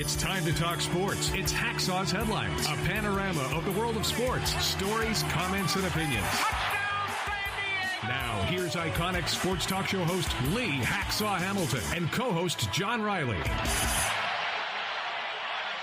It's time to talk sports. It's Hacksaw's Headlines, a panorama of the world of sports, stories, comments, and opinions. Now, here's iconic sports talk show host Lee Hacksaw Hamilton and co-host John Riley.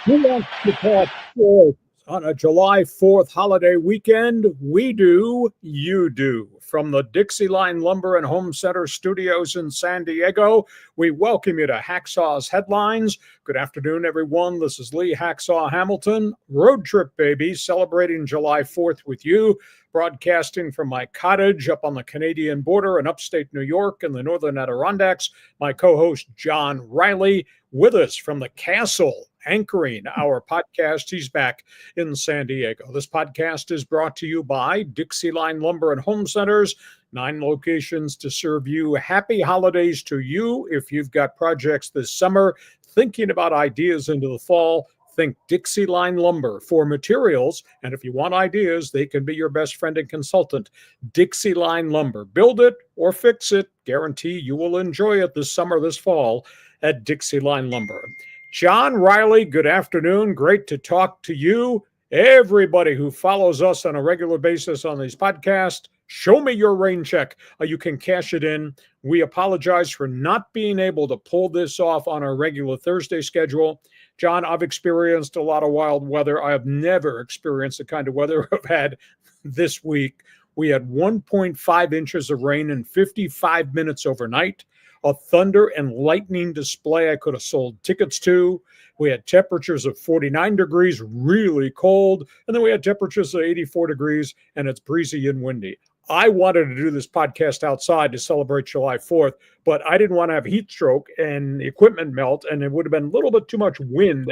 Who wants to talk sports on a July 4th holiday weekend? We do, you do. From the DIXIELINE Lumber and Home Center studios in San Diego, we welcome you to Hacksaw's Headlines. Good afternoon, everyone. This is Lee Hacksaw Hamilton. Road trip, baby, celebrating July 4th with you. Broadcasting from my cottage up on the Canadian border in upstate New York in the northern Adirondacks. My co-host, John Riley, with us from the castle, anchoring our podcast. He's back in San Diego. This podcast is brought to you by DIXIELINE Lumber and Home Centers, 9 locations to serve you. Happy holidays to you. If you've got projects this summer, thinking about ideas into the fall, think DIXIELINE Lumber for materials. And if you want ideas, they can be your best friend and consultant. DIXIELINE Lumber. Build it or fix it. Guarantee you will enjoy it this summer, this fall at DIXIELINE Lumber. John Riley, good afternoon. Great to talk to you. Everybody who follows us on a regular basis on these podcasts, show me your rain check. You can cash it in. We apologize for not being able to pull this off on our regular Thursday schedule. John, I've experienced a lot of wild weather. I have never experienced the kind of weather I've had this week. We had 1.5 inches of rain in 55 minutes overnight. A thunder and lightning display I could have sold tickets to. We had temperatures of 49 degrees, really cold. And then we had temperatures of 84 degrees, and it's breezy and windy. I wanted to do this podcast outside to celebrate July 4th, but I didn't want to have heat stroke and the equipment melt, and it would have been a little bit too much wind,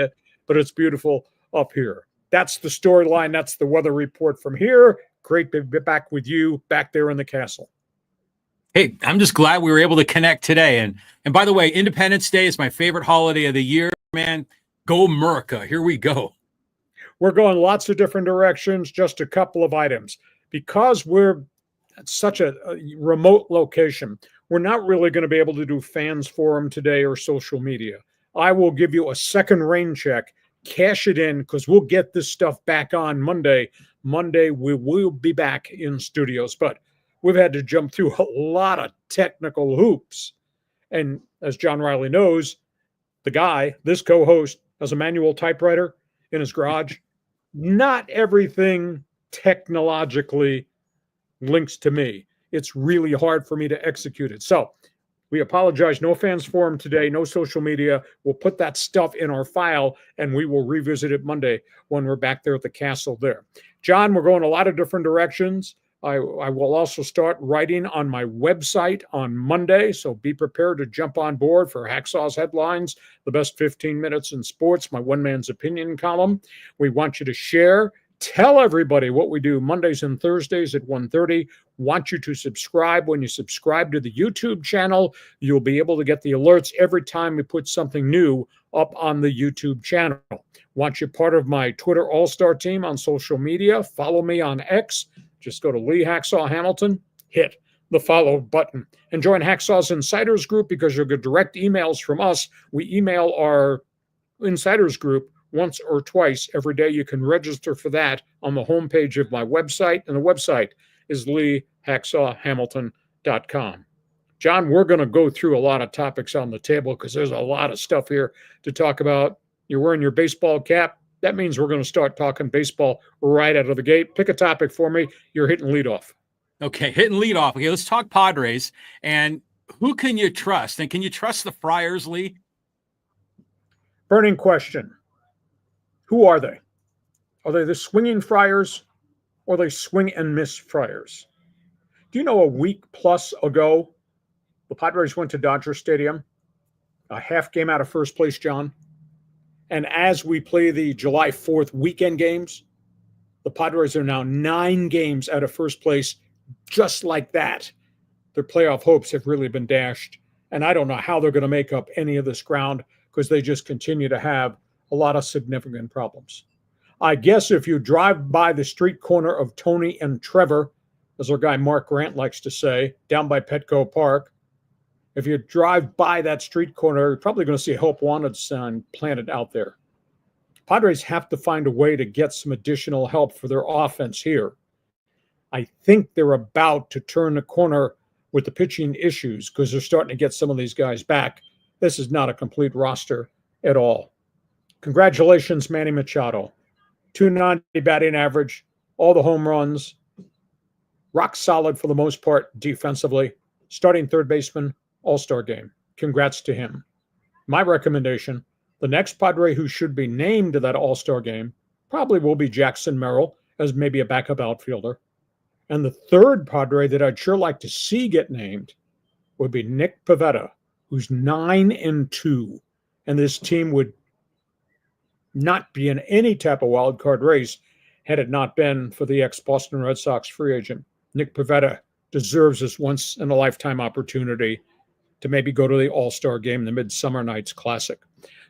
but it's beautiful up here. That's the storyline. That's the weather report from here. Great to be back with you back there in the castle. Hey, I'm just glad we were able to connect today. And by the way, Independence Day is my favorite holiday of the year, man. Go America. Here we go. We're going lots of different directions, just a couple of items. Because we're at such a remote location, we're not really going to be able to do fans forum today or social media. I will give you a second rain check. Cash it in because we'll get this stuff back on Monday. Monday, we will be back in studios. But we've had to jump through a lot of technical hoops. And as John Riley knows, the guy, this co-host, has a manual typewriter in his garage. Not everything technologically links to me. It's really hard for me to execute it. So we apologize. No fans forum today, no social media. We'll put that stuff in our file, and we will revisit it Monday when we're back there at the castle there. John, we're going a lot of different directions. I will also start writing on my website on Monday, so be prepared to jump on board for Hacksaw's Headlines, the best 15 minutes in sports, my one man's opinion column. We want you to share. Tell everybody what we do Mondays and Thursdays at 1:30. Want you to subscribe. When you subscribe to the YouTube channel, you'll be able to get the alerts every time we put something new up on the YouTube channel. Want you part of my Twitter All-Star team on social media? Follow me on X. Just go to Lee Hacksaw Hamilton, hit the follow button, and join Hacksaw's Insiders Group because you'll get direct emails from us. We email our Insiders Group once or twice every day. You can register for that on the homepage of my website, and the website is leehacksawhamilton.com. John, we're going to go through a lot of topics on the table because there's a lot of stuff here to talk about. You're wearing your baseball cap. That means we're going to start talking baseball right out of the gate. Pick a topic for me. You're hitting leadoff. Okay, hitting leadoff. Okay, let's talk Padres. And who can you trust? And can you trust the Friars, Lee? Burning question. Who are they? Are they the swinging Friars or are they swing and miss Friars? Do you know a week plus ago, the Padres went to Dodger Stadium, a half game out of first place, John? And as we play the July 4th weekend games, the Padres are now 9 games out of first place, just like that. Their playoff hopes have really been dashed. And I don't know how they're going to make up any of this ground because they just continue to have a lot of significant problems. I guess if you drive by the street corner of Tony and Trevor, as our guy Mark Grant likes to say, down by Petco Park, if you drive by that street corner, you're probably going to see a Help Wanted sign planted out there. Padres have to find a way to get some additional help for their offense here. I think they're about to turn the corner with the pitching issues because they're starting to get some of these guys back. This is not a complete roster at all. Congratulations, Manny Machado. 290 batting average, all the home runs, rock solid for the most part defensively, starting third baseman, all-star game. Congrats to him. My recommendation, the next Padre who should be named to that all-star game probably will be Jackson Merrill as maybe a backup outfielder. And the third Padre that I'd sure like to see get named would be Nick Pivetta, who's 9-2. And this team would not be in any type of wild card race had it not been for the ex-Boston Red Sox free agent. Nick Pivetta deserves this once-in-a-lifetime opportunity to maybe go to the All-Star game, the Midsummer Night's Classic.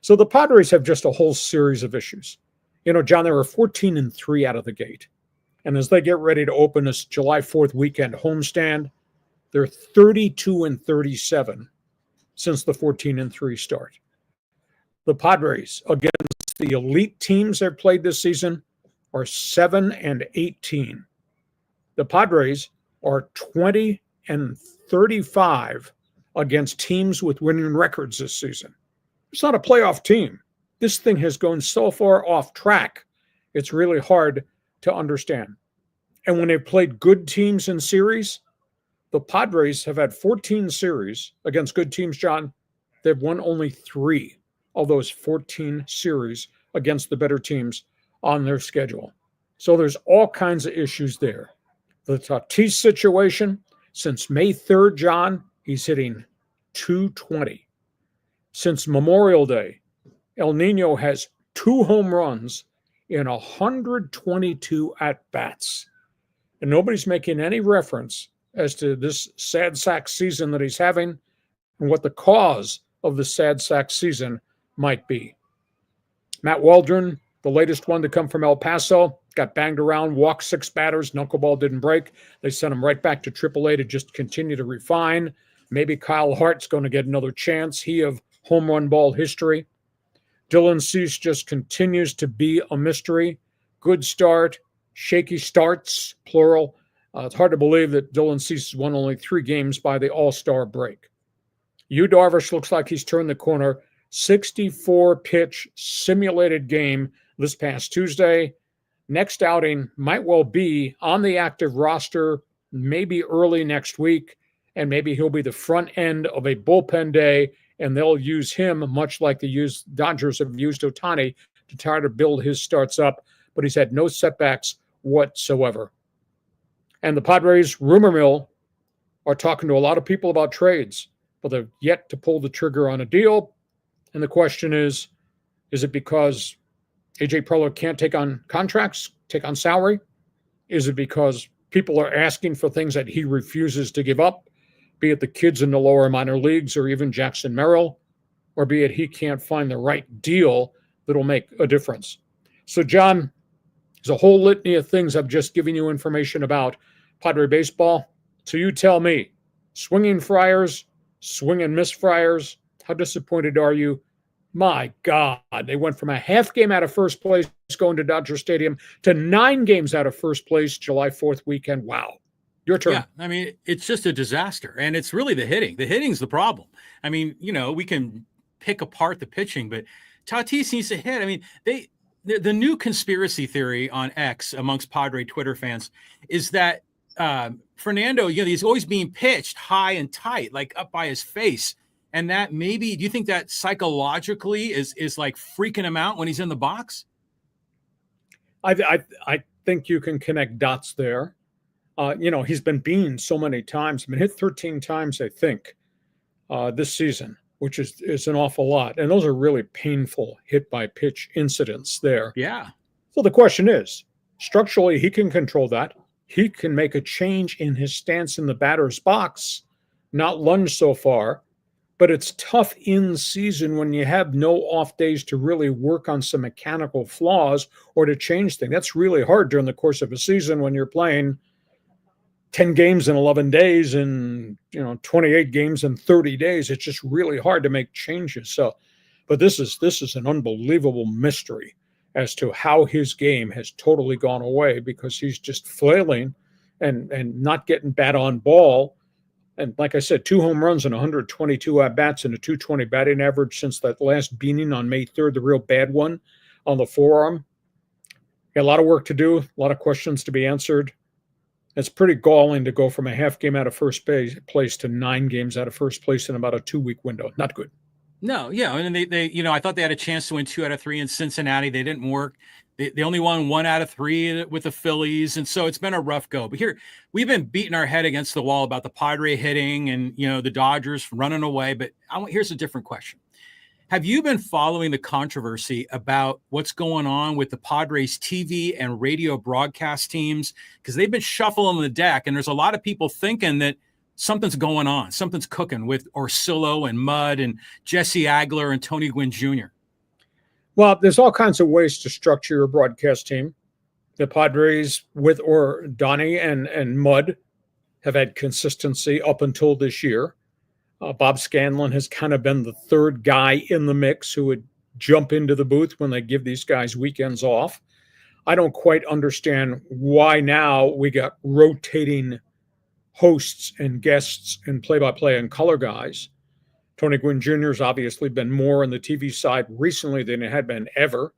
So the Padres have just a whole series of issues. You know, John, they were 14-3 out of the gate. And as they get ready to open this July 4th weekend homestand, they're 32-37 since the 14-3 start. The Padres, against the elite teams they've played this season, are 7-18. The Padres are 20-35 against teams with winning records this season. It's not a playoff team. This thing has gone so far off track, it's really hard to understand. And when they've played good teams in series, the Padres have had 14 series against good teams, John. They've won only 3 of those 14 series against the better teams on their schedule. So there's all kinds of issues there. The Tatis situation, since May 3rd, John, he's hitting .220. Since Memorial Day, El Nino has 2 home runs in 122 at-bats. And nobody's making any reference as to this sad sack season that he's having and what the cause of the sad sack season might be. Matt Waldron, the latest one to come from El Paso, got banged around, walked 6 batters, knuckleball didn't break. They sent him right back to AAA to just continue to refine. Maybe Kyle Hart's going to get another chance. He of home run ball history. Dylan Cease just continues to be a mystery. Good start, shaky starts, plural. It's hard to believe that Dylan Cease has won only 3 games by the All-Star break. Yu Darvish looks like he's turned the corner. 64-pitch simulated game this past Tuesday. Next outing might well be on the active roster, maybe early next week, and maybe he'll be the front end of a bullpen day, and they'll use him much like the Dodgers have used Ohtani to try to build his starts up, but he's had no setbacks whatsoever. And the Padres, rumor mill, are talking to a lot of people about trades, but they've yet to pull the trigger on a deal. And the question is it because A.J. Preller can't take on contracts, take on salary? Is it because people are asking for things that he refuses to give up, be it the kids in the lower minor leagues or even Jackson Merrill, or be it he can't find the right deal that'll make a difference? So, John, there's a whole litany of things I've just given you information about Padre baseball. So you tell me, swinging Friars, swing and miss Friars, how disappointed are you? My God, they went from a half game out of first place going to Dodger Stadium to 9 games out of first place July 4th weekend. Wow. Your turn. Yeah, I mean, it's just a disaster. And it's really the hitting. The hitting's the problem. I mean, you know, we can pick apart the pitching, but Tatis needs to hit. I mean, the new conspiracy theory on X amongst Padre Twitter fans is that Fernando, you know, he's always being pitched high and tight, like up by his face. And that maybe, do you think that psychologically is like freaking him out when he's in the box? I think you can connect dots there. You know, he's been beamed so many times. Been hit 13 times, I think, this season, which is an awful lot. And those are really painful hit-by-pitch incidents there. Yeah. So the question is, structurally, he can control that. He can make a change in his stance in the batter's box, not lunge so far. But it's tough in season when you have no off days to really work on some mechanical flaws or to change things. That's really hard during the course of a season when you're playing 10 games in 11 days and, 28 games in 30 days. It's just really hard to make changes. So, but this is an unbelievable mystery as to how his game has totally gone away because he's just flailing and not getting bat on ball. And like I said, 2 home runs and 122 at-bats and a 220 batting average since that last beating on May 3rd, the real bad one on the forearm. Got a lot of work to do, a lot of questions to be answered. It's pretty galling to go from a half game out of first place to 9 games out of first place in about a 2-week window. Not good. No, yeah. And they I thought they had a chance to win 2 out of 3 in Cincinnati. They didn't work. They only won 1 out of 3 with the Phillies. And so it's been a rough go. But here, we've been beating our head against the wall about the Padre hitting and, the Dodgers running away. But here's a different question. Have you been following the controversy about what's going on with the Padres TV and radio broadcast teams? Because they've been shuffling the deck, and there's a lot of people thinking that something's going on. Something's cooking with Orsillo and Mudd and Jesse Agler and Tony Gwynn Jr. Well, there's all kinds of ways to structure your broadcast team. The Padres with Donnie and Mudd have had consistency up until this year. Bob Scanlon has kind of been the third guy in the mix who would jump into the booth when they give these guys weekends off. I don't quite understand why now we got rotating hosts and guests and play-by-play and color guys. Tony Gwynn Jr. has obviously been more on the TV side recently than it had been ever.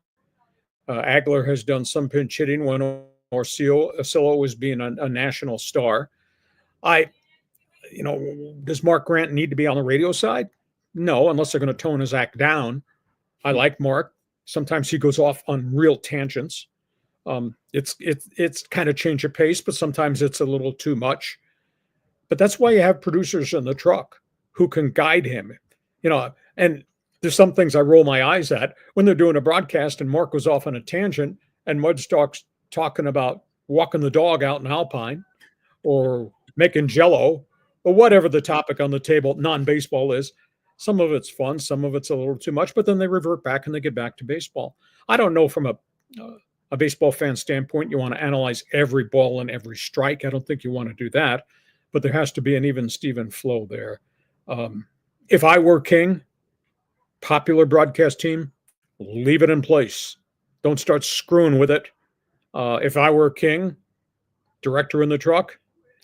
Agler has done some pinch hitting when Orsillo was being a national star. Does Mark Grant need to be on the radio side? No, unless they're going to tone his act down. I like Mark. Sometimes he goes off on real tangents. It's kind of change of pace, but sometimes it's a little too much. But that's why you have producers in the truck who can guide him. And there's some things I roll my eyes at when they're doing a broadcast and Mark goes off on a tangent and Mudstock's talking about walking the dog out in Alpine or making Jell-O or whatever the topic on the table, non-baseball is. Some of it's fun, some of it's a little too much, but then they revert back and they get back to baseball. I don't know from a baseball fan standpoint, you want to analyze every ball and every strike. I don't think you want to do that, but there has to be an even Steven flow there. If I were king, popular broadcast team, leave it in place. Don't start screwing with it. If I were king, director in the truck,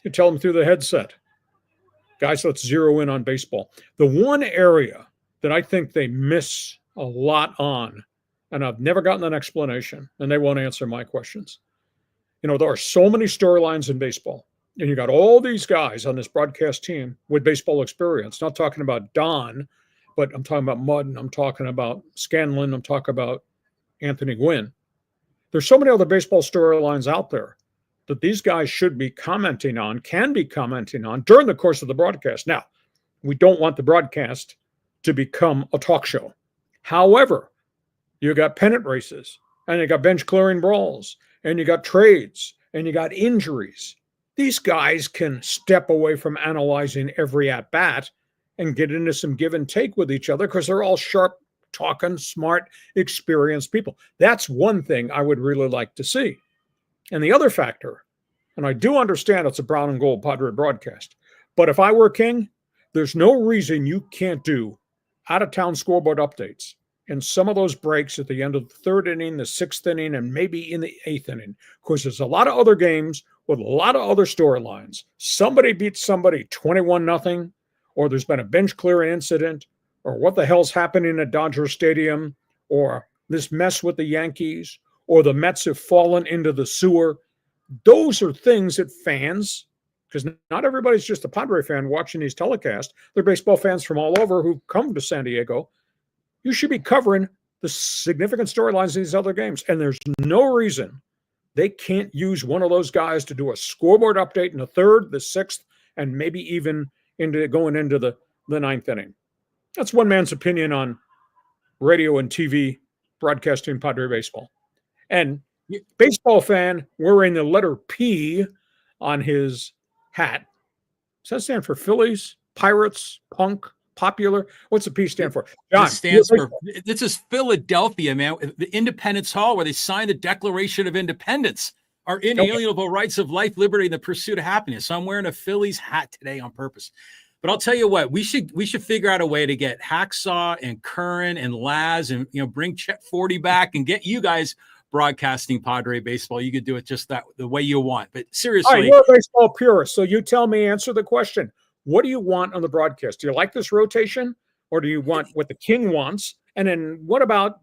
you tell them through the headset, guys, let's zero in on baseball. The one area that I think they miss a lot on, and I've never gotten an explanation, and they won't answer my questions. There are so many storylines in baseball, and you got all these guys on this broadcast team with baseball experience. Not talking about Don, but I'm talking about Mudd, and I'm talking about Scanlon, I'm talking about Anthony Gwynn. There's so many other baseball storylines out there that these guys should be commenting on, can be commenting on during the course of the broadcast. Now, we don't want the broadcast to become a talk show. However, you got pennant races, and you got bench clearing brawls, and you got trades, and you got injuries. These guys can step away from analyzing every at-bat and get into some give and take with each other because they're all sharp, talking, smart, experienced people. That's one thing I would really like to see. And the other factor, and I do understand it's a brown and gold Padre broadcast, but if I were king, there's no reason you can't do out-of-town scoreboard updates and some of those breaks at the end of the 3rd inning, the 6th inning, and maybe in the 8th inning, because there's a lot of other games with a lot of other storylines. Somebody beats somebody 21-0, or there's been a bench clearing incident, or what the hell's happening at Dodger Stadium, or this mess with the Yankees, or the Mets have fallen into the sewer. Those are things that fans, because not everybody's just a Padre fan watching these telecasts. They're baseball fans from all over who come to San Diego. You should be covering the significant storylines in these other games. And there's no reason they can't use one of those guys to do a scoreboard update in the 3rd, the 6th, and maybe even going into the 9th inning. That's one man's opinion on radio and TV broadcasting Padre baseball. And baseball fan wearing the letter P on his hat. Does that stand for Phillies, Pirates, Punk, Popular? What's the P stand for? John, this is Philadelphia, man. The Independence Hall, where they signed the Declaration of Independence, our inalienable rights of life, liberty, and the pursuit of happiness. So I'm wearing a Phillies hat today on purpose. But I'll tell you what, we should figure out a way to get Hacksaw and Curran and Laz and bring Chet 40 back and get you guys broadcasting Padre baseball. You could do it just the way you want. But seriously, all right, you're a baseball purist, so you tell me, answer the question. What do you want on the broadcast? Do you like this rotation, or do you want what the king wants? And then what about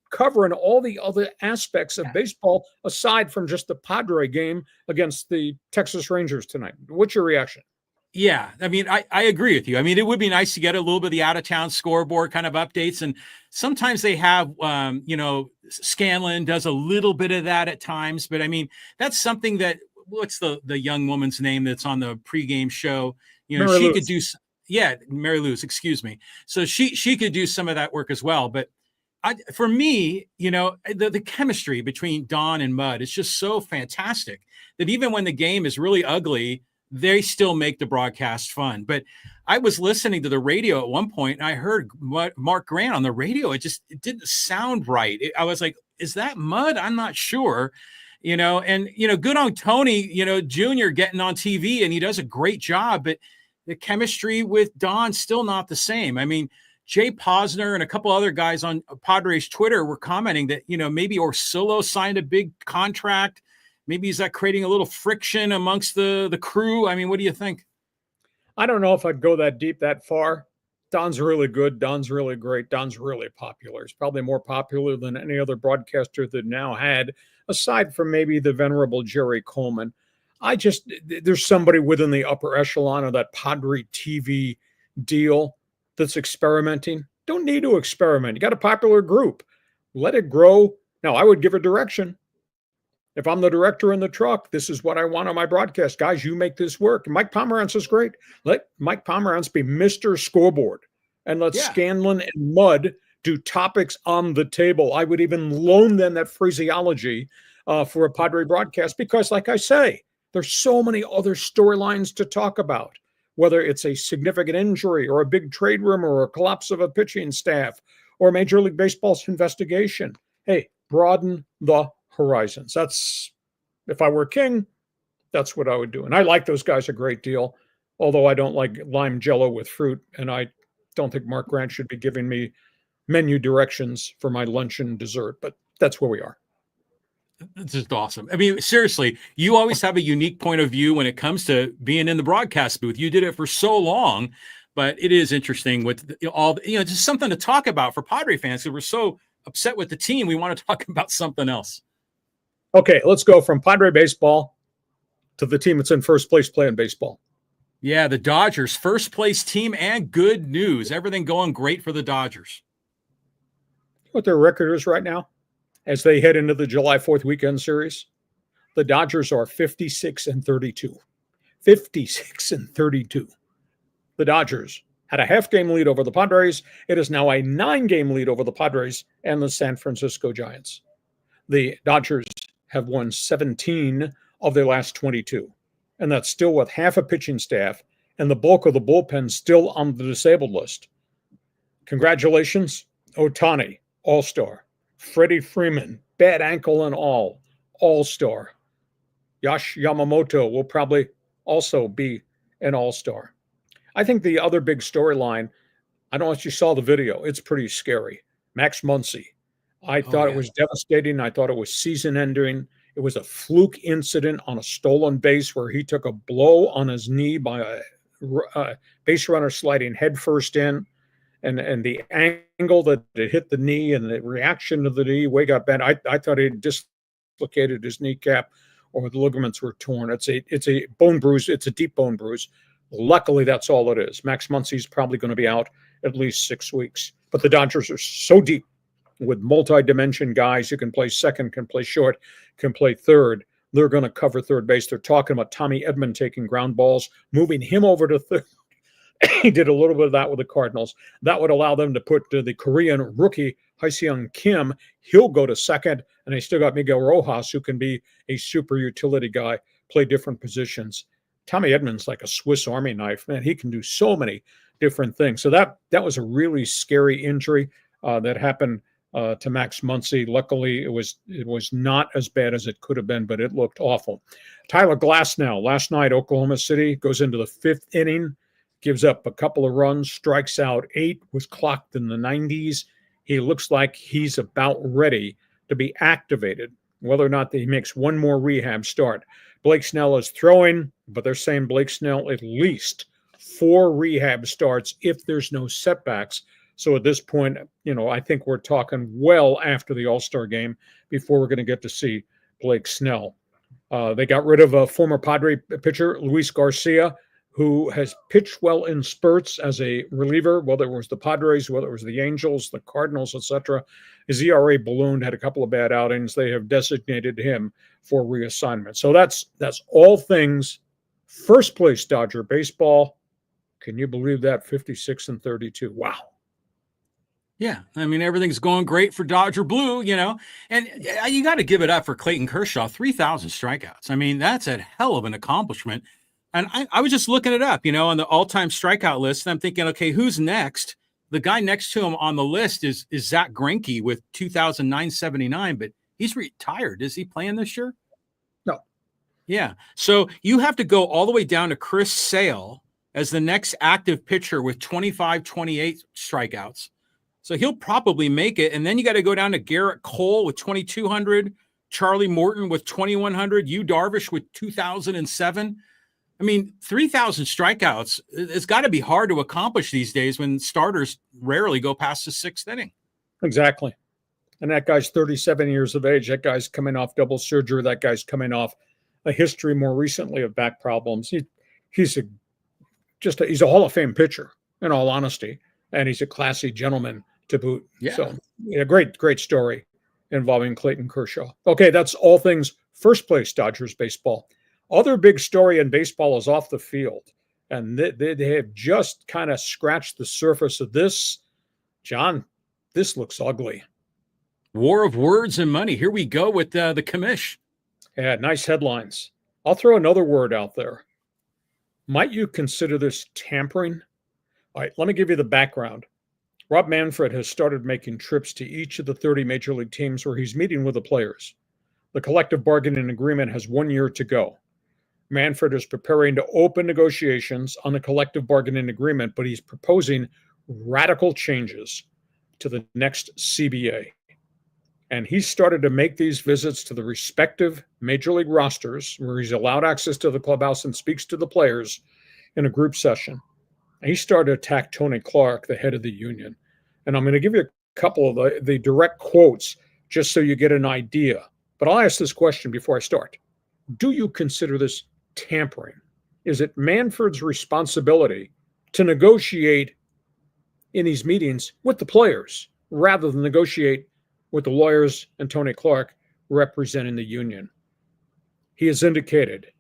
covering all the other aspects of baseball aside from just the Padre game against the Texas Rangers tonight? What's your reaction? Yeah, I mean, I agree with you. I mean, it would be nice to get a little bit of the out-of-town scoreboard kind of updates. And sometimes they have, Scanlon does a little bit of that at times. But, I mean, that's something that – what's the young woman's name that's on the pregame show? Mary she Louise. could do – yeah, Mary Louise, excuse me. So she could do some of that work as well. But for me, the chemistry between Don and Mud is just so fantastic that even when the game is really ugly – they still make the broadcast fun. But I was listening to the radio at one point and I heard Mark Grant on the radio. It didn't sound right. I was like, is that Mud? I'm not sure, good on Tony, Junior getting on TV, and he does a great job, but the chemistry with Don's still not the same. I mean, Jay Posner and a couple other guys on Padres Twitter were commenting that, maybe Orsillo signed a big contract. Maybe is that creating a little friction amongst the crew? I mean, what do you think? I don't know if I'd go that deep, that far. Don's really good. Don's really great. Don's really popular. He's probably more popular than any other broadcaster that now had, aside from maybe the venerable Jerry Coleman. There's somebody within the upper echelon of that Padre TV deal that's experimenting. Don't need to experiment. You got a popular group. Let it grow. Now, I would give a direction. If I'm the director in the truck, this is what I want on my broadcast. Guys, you make this work. Mike Pomerantz is great. Let Mike Pomerantz be Mr. Scoreboard. And let Scanlon and Mudd do topics on the table. I would even loan them that phraseology for a Padre broadcast because, like I say, there's so many other storylines to talk about, whether it's a significant injury or a big trade rumor or a collapse of a pitching staff or Major League Baseball's investigation. Hey, broaden the horizons. If I were king, that's what I would do. And I like those guys a great deal, although I don't like lime jello with fruit. And I don't think Mark Grant should be giving me menu directions for my lunch and dessert, but that's where we are. It's just awesome. I mean, seriously, you always have a unique point of view when it comes to being in the broadcast booth. You did it for so long, but it is interesting with just something to talk about for Padre fans because we're so upset with the team. We want to talk about something else. Okay, let's go from Padre baseball to the team that's in first place playing baseball. Yeah, the Dodgers, first place team, and good news. Everything going great for the Dodgers. What their record is right now as they head into the July 4th weekend series? The Dodgers are 56-32. 56-32. The Dodgers had a half-game lead over the Padres. It is now a 9-game lead over the Padres and the San Francisco Giants. The Dodgers have won 17 of their last 22, and that's still with half a pitching staff and the bulk of the bullpen still on the disabled list. Congratulations, Ohtani, All-Star. Freddie Freeman, bad ankle and All-Star. Yosh Yamamoto will probably also be an All-Star. I think the other big storyline, I don't know if you saw the video, it's pretty scary. Max Muncy. I thought it was devastating. I thought it was season-ending. It was a fluke incident on a stolen base where he took a blow on his knee by a base runner sliding headfirst in, and the angle that it hit the knee and the reaction of the knee way got bent. I thought he dislocated his kneecap or the ligaments were torn. It's a bone bruise. It's a deep bone bruise. Luckily, that's all it is. Max Muncy's probably going to be out at least 6 weeks. But the Dodgers are so deep with multi-dimension guys who can play second, can play short, can play third. They're going to cover third base. They're talking about Tommy Edman taking ground balls, moving him over to third. He did a little bit of that with the Cardinals. That would allow them to put the Korean rookie Hyseung Kim. He'll go to second, and they still got Miguel Rojas, who can be a super utility guy, play different positions. Tommy Edman's like a Swiss Army knife, man. He can do so many different things. So that was a really scary injury that happened to Max Muncy. Luckily, it was not as bad as it could have been, but it looked awful. Tyler Glasnow, last night, Oklahoma City goes into the 5th inning, gives up a couple of runs, strikes out 8, was clocked in the 90s. He looks like he's about ready to be activated, whether or not he makes one more rehab start. Blake Snell is throwing, but they're saying Blake Snell at least 4 rehab starts if there's no setbacks. So at this point, I think we're talking well after the All-Star game before we're going to get to see Blake Snell. They got rid of a former Padre pitcher, Luis Garcia, who has pitched well in spurts as a reliever, whether it was the Padres, whether it was the Angels, the Cardinals, etc. His ERA ballooned, had a couple of bad outings. They have designated him for reassignment. So that's all things first place Dodger baseball. Can you believe that? 56-32. Wow. Yeah, I mean, everything's going great for Dodger Blue, and you got to give it up for Clayton Kershaw, 3,000 strikeouts. I mean, that's a hell of an accomplishment. And I was just looking it up, on the all-time strikeout list, and I'm thinking, okay, who's next? The guy next to him on the list is Zach Greinke with 2,979, but he's retired. Is he playing this year? No. Yeah, so you have to go all the way down to Chris Sale as the next active pitcher with 28 strikeouts. So he'll probably make it. And then you got to go down to Garrett Cole with 2,200, Charlie Morton with 2,100, Yu Darvish with 2,007. I mean, 3,000 strikeouts, it's got to be hard to accomplish these days when starters rarely go past the 6th inning. Exactly. And that guy's 37 years of age. That guy's coming off double surgery. That guy's coming off a history more recently of back problems. He's a Hall of Fame pitcher, in all honesty, and he's a classy gentleman to boot. Yeah. So, great story involving Clayton Kershaw. Okay, that's all things first place Dodgers baseball. Other big story in baseball is off the field, and they have just kind of scratched the surface of this. John, this looks ugly. War of words and money. Here we go with the commish. Yeah, nice headlines. I'll throw another word out there. Might you consider this tampering? All right, let me give you the background. Rob Manfred has started making trips to each of the 30 major league teams where he's meeting with the players. The collective bargaining agreement has 1 year to go. Manfred is preparing to open negotiations on the collective bargaining agreement, but he's proposing radical changes to the next CBA. And he's started to make these visits to the respective major league rosters where he's allowed access to the clubhouse and speaks to the players in a group session. And he started to attack Tony Clark, the head of the union. And I'm going to give you a couple of the direct quotes just so you get an idea. But I'll ask this question before I start. Do you consider this tampering? Is it Manfred's responsibility to negotiate in these meetings with the players rather than negotiate with the lawyers and Tony Clark representing the union? He has indicated,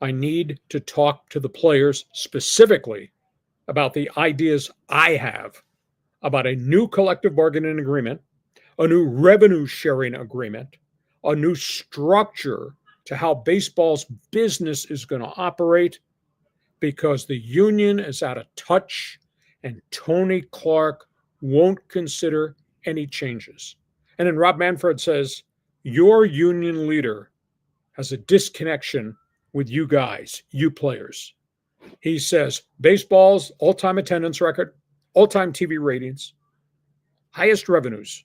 I need to talk to the players specifically about the ideas I have about a new collective bargaining agreement, a new revenue sharing agreement, a new structure to how baseball's business is going to operate, because the union is out of touch and Tony Clark won't consider any changes. And then Rob Manfred says, your union leader has a disconnection with you guys, you players. He says baseball's all-time attendance record, all-time TV ratings, highest revenues.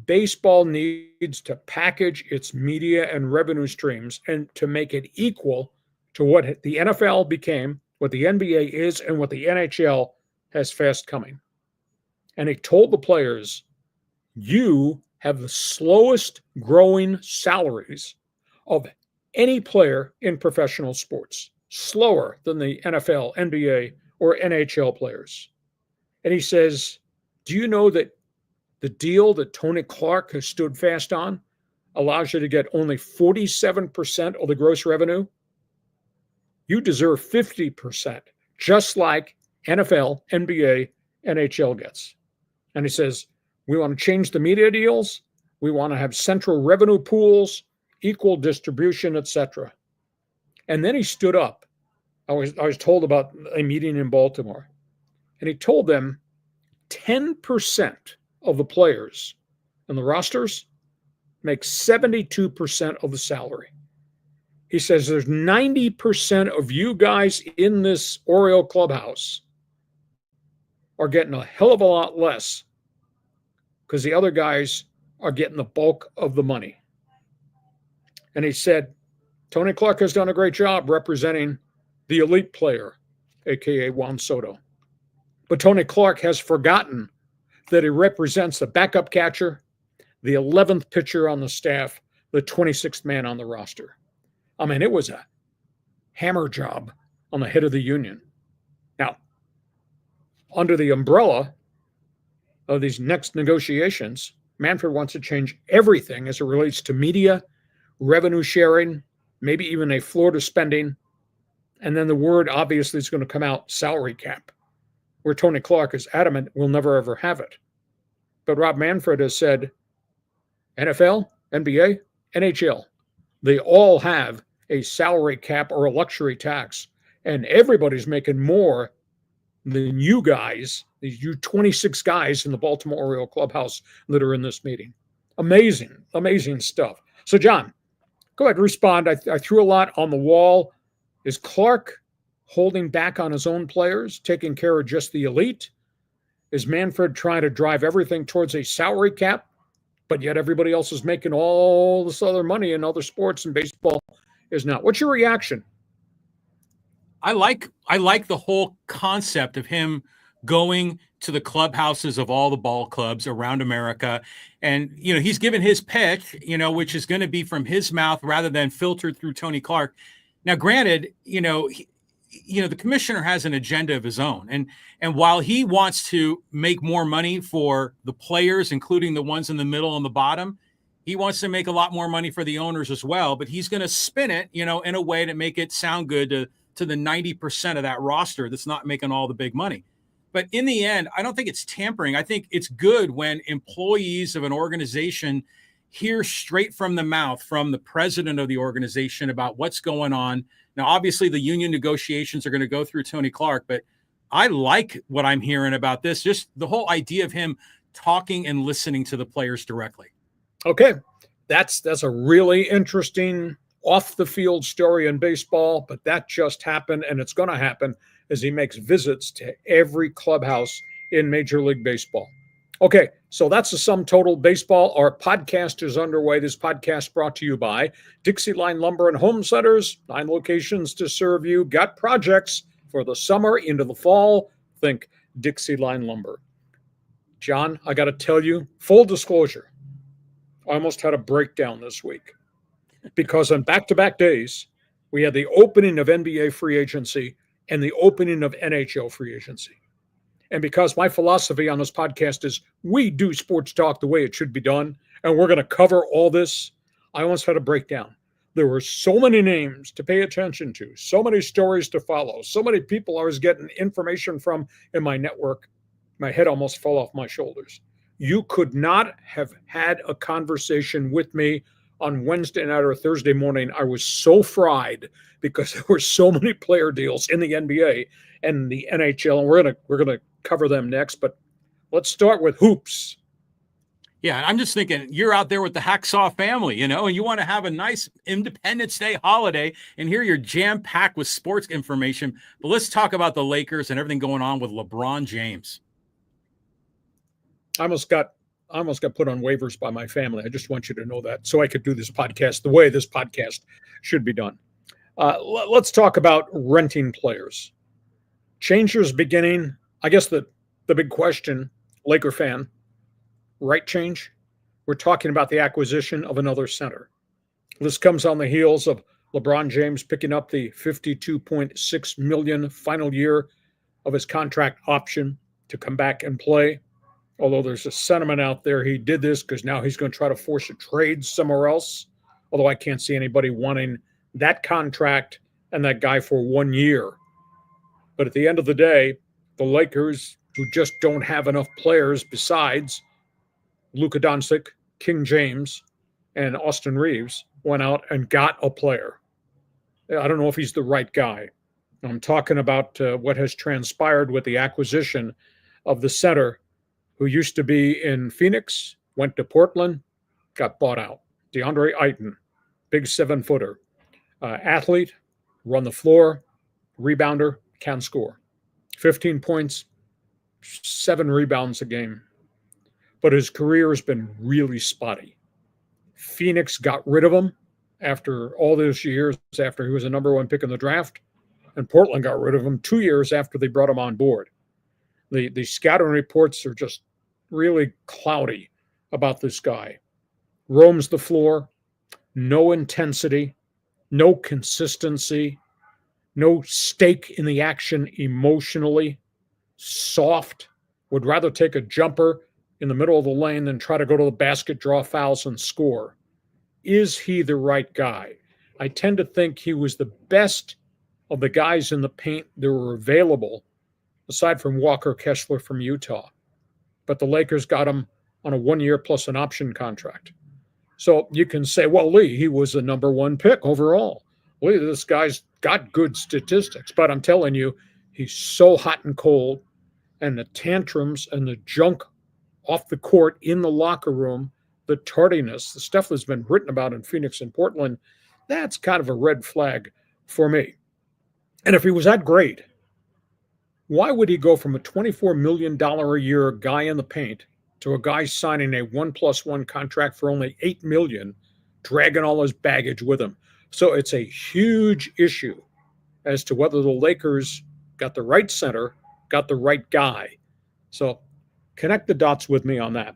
Baseball needs to package its media and revenue streams and to make it equal to what the NFL became, what the NBA is, and what the NHL has fast coming. And he told the players, you have the slowest growing salaries of any player in professional sports, slower than the NFL, NBA, or NHL players. And he says, do you know that the deal that Tony Clark has stood fast on allows you to get only 47% of the gross revenue? You deserve 50%, just like NFL, NBA, NHL gets. And he says, we want to change the media deals. We want to have central revenue pools, equal distribution, etc. And then he stood up. I was told about a meeting in Baltimore. And he told them 10% of the players and the rosters make 72% of the salary. He says there's 90% of you guys in this Oriole clubhouse are getting a hell of a lot less because the other guys are getting the bulk of the money. And he said, Tony Clark has done a great job representing the elite player, a.k.a. Juan Soto. But Tony Clark has forgotten that he represents the backup catcher, the 11th pitcher on the staff, the 26th man on the roster. I mean, it was a hammer job on the head of the union. Now, under the umbrella of these next negotiations, Manfred wants to change everything as it relates to media, revenue sharing, maybe even a floor to spending. And then the word obviously is going to come out, salary cap, where Tony Clark is adamant we'll never ever have it. But Rob Manfred has said NFL, NBA, NHL, they all have a salary cap or a luxury tax, and everybody's making more than you guys, you 26 guys in the Baltimore Oriole clubhouse that are in this meeting. Amazing, amazing stuff. So, John, go ahead and respond. I threw a lot on the wall. Is Clark holding back on his own players, taking care of just the elite? Is Manfred trying to drive everything towards a salary cap, but yet everybody else is making all this other money in other sports, and baseball is not? What's your reaction? I like the whole concept of him going to the clubhouses of all the ball clubs around America. And, he's given his pitch, which is going to be from his mouth rather than filtered through Tony Clark. Now, granted, the commissioner has an agenda of his own. And while he wants to make more money for the players, including the ones in the middle and the bottom, he wants to make a lot more money for the owners as well. But he's going to spin it, in a way to make it sound good to the 90% of that roster that's not making all the big money. But in the end, I don't think it's tampering. I think it's good when employees of an organization hear straight from the mouth from the president of the organization about what's going on. Now, obviously, the union negotiations are going to go through Tony Clark, but I like what I'm hearing about this, just the whole idea of him talking and listening to the players directly. Okay, that's a really interesting off-the-field story in baseball, but that just happened, and it's going to happen as he makes visits to every clubhouse in Major League Baseball. Okay, so that's the sum total baseball. Our podcast is underway. This podcast brought to you by Dixieline Lumber and Home Centers. 9 locations to serve you. Got projects for the summer into the fall. Think Dixieline Lumber. John, I got to tell you, full disclosure, I almost had a breakdown this week because on back-to-back days, we had the opening of NBA free agency and the opening of NHL free agency. And because my philosophy on this podcast is we do sports talk the way it should be done, and we're going to cover all this, I almost had a breakdown. There were so many names to pay attention to, so many stories to follow, so many people I was getting information from in my network. My head almost fell off my shoulders. You could not have had a conversation with me on Wednesday night or Thursday morning. I was so fried because there were so many player deals in the NBA and the NHL, and we're gonna cover them next. But let's start with hoops. Yeah, I'm just thinking you're out there with the Hacksaw family, and you want to have a nice Independence Day holiday, and here you're jam-packed with sports information. But let's talk about the Lakers and everything going on with LeBron James. I almost got put on waivers by my family. I just want you to know that, so I could do this podcast the way this podcast should be done. Let's talk about renting players. Changes beginning. I guess the big question, Laker fan, right change? We're talking about the acquisition of another center. This comes on the heels of LeBron James picking up the $52.6 million final year of his contract option to come back and play. Although there's a sentiment out there he did this because now he's going to try to force a trade somewhere else. Although I can't see anybody wanting that contract and that guy for 1 year. But at the end of the day, the Lakers, who just don't have enough players besides Luka Doncic, King James, and Austin Reeves, went out and got a player. I don't know if he's the right guy. I'm talking about what has transpired with the acquisition of the center who used to be in Phoenix, went to Portland, got bought out. DeAndre Ayton, big 7-footer. Athlete, run the floor, rebounder, can score. 15 points, 7 rebounds a game. But his career has been really spotty. Phoenix got rid of him after all those years after he was a number 1 pick in the draft, and Portland got rid of him 2 years after they brought him on board. The scouting reports are just really cloudy about this guy. Roams the floor, no intensity, no consistency, no stake in the action emotionally, soft, would rather take a jumper in the middle of the lane than try to go to the basket, draw fouls, and score. Is he the right guy? I tend to think he was the best of the guys in the paint that were available, aside from Walker Kessler from Utah. But the Lakers got him on a 1-year plus an option contract. So you can say, well, Lee, he was a number 1 pick overall. Lee, this guy's got good statistics. But I'm telling you, he's so hot and cold, and the tantrums and the junk off the court in the locker room, the tardiness, the stuff that's been written about in Phoenix and Portland, that's kind of a red flag for me. And if he was that great, why would he go from a $24 million a year guy in the paint to a guy signing a 1+1 contract for only $8 million, dragging all his baggage with him? So it's a huge issue as to whether the Lakers got the right center, got the right guy. So connect the dots with me on that.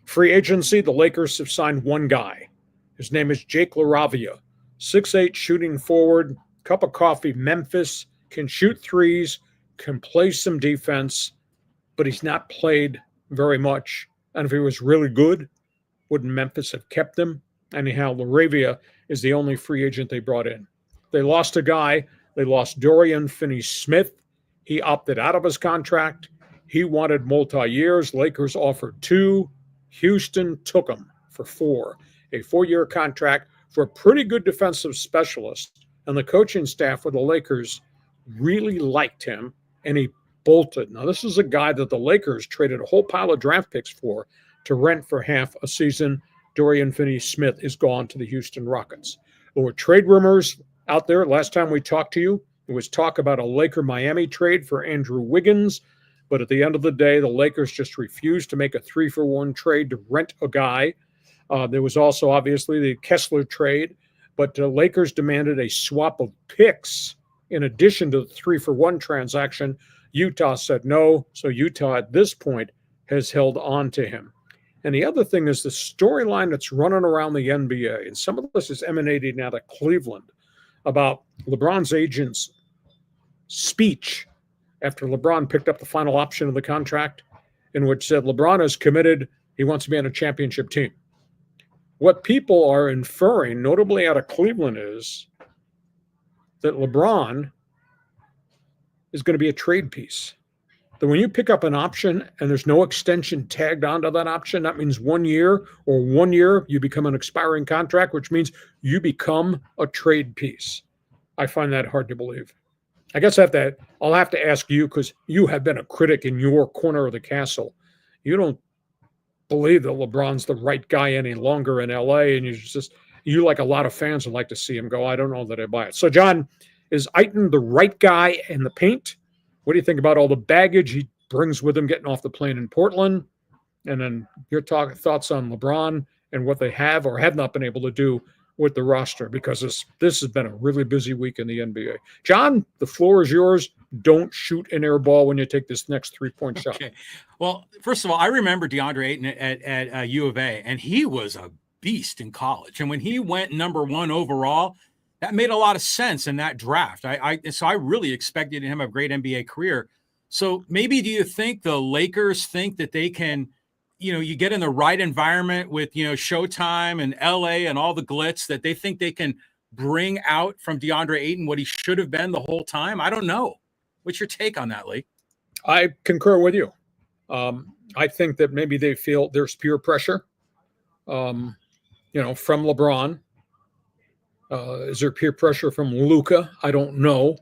Free agency, the Lakers have signed 1 guy. His name is Jake LaRavia, 6'8", shooting forward, cup of coffee, Memphis, can shoot threes, can play some defense, but he's not played very much. And if he was really good, wouldn't Memphis have kept him? Anyhow, LaRavia is the only free agent they brought in. They lost a guy. They lost Dorian Finney-Smith. He opted out of his contract. He wanted multi-years. Lakers offered 2. Houston took him for 4. A 4-year contract for a pretty good defensive specialist. And the coaching staff with the Lakers really liked him, and he bolted. Now, this is a guy that the Lakers traded a whole pile of draft picks for to rent for half a season. Dorian Finney-Smith is gone to the Houston Rockets. There were trade rumors out there. Last time we talked to you, there was talk about a Laker-Miami trade for Andrew Wiggins. But at the end of the day, the Lakers just refused to make a 3-for-1 trade to rent a guy. There was also obviously the Kessler trade, but the Lakers demanded a swap of picks in addition to the 3-for-1 transaction. Utah said no, so Utah at this point has held on to him. And the other thing is the storyline that's running around the NBA, and some of this is emanating out of Cleveland, about LeBron's agent's speech after LeBron picked up the final option of the contract, in which said LeBron is committed, he wants to be on a championship team. What people are inferring, notably out of Cleveland, is that LeBron is going to be a trade piece. That when you pick up an option and there's no extension tagged onto that option, that means 1 year, or 1 year you become an expiring contract, which means you become a trade piece. I find that hard to believe. I guess I'll have to ask you, because you have been a critic in your corner of the castle. You don't believe that LeBron's the right guy any longer in LA, and you like a lot of fans would like to see him go. I don't know that I buy it. So, John, is Ayton the right guy in the paint? What do you think about all the baggage he brings with him getting off the plane in Portland? And then your thoughts on LeBron and what they have or have not been able to do with the roster, because this has been a really busy week in the NBA. John, the floor is yours. Don't shoot an air ball when you take this next 3-point shot. Okay. Well, first of all, I remember DeAndre Ayton at U of A, and he was a beast in college. And when he went number 1 overall, that made a lot of sense in that draft. So I really expected him a great NBA career. So maybe do you think the Lakers think that they can, you get in the right environment with, Showtime and LA and all the glitz, that they think they can bring out from DeAndre Ayton what he should have been the whole time? I don't know. What's your take on that, Lee? I concur with you. I think that maybe they feel there's peer pressure, from LeBron. Is there peer pressure from Luka? I don't know.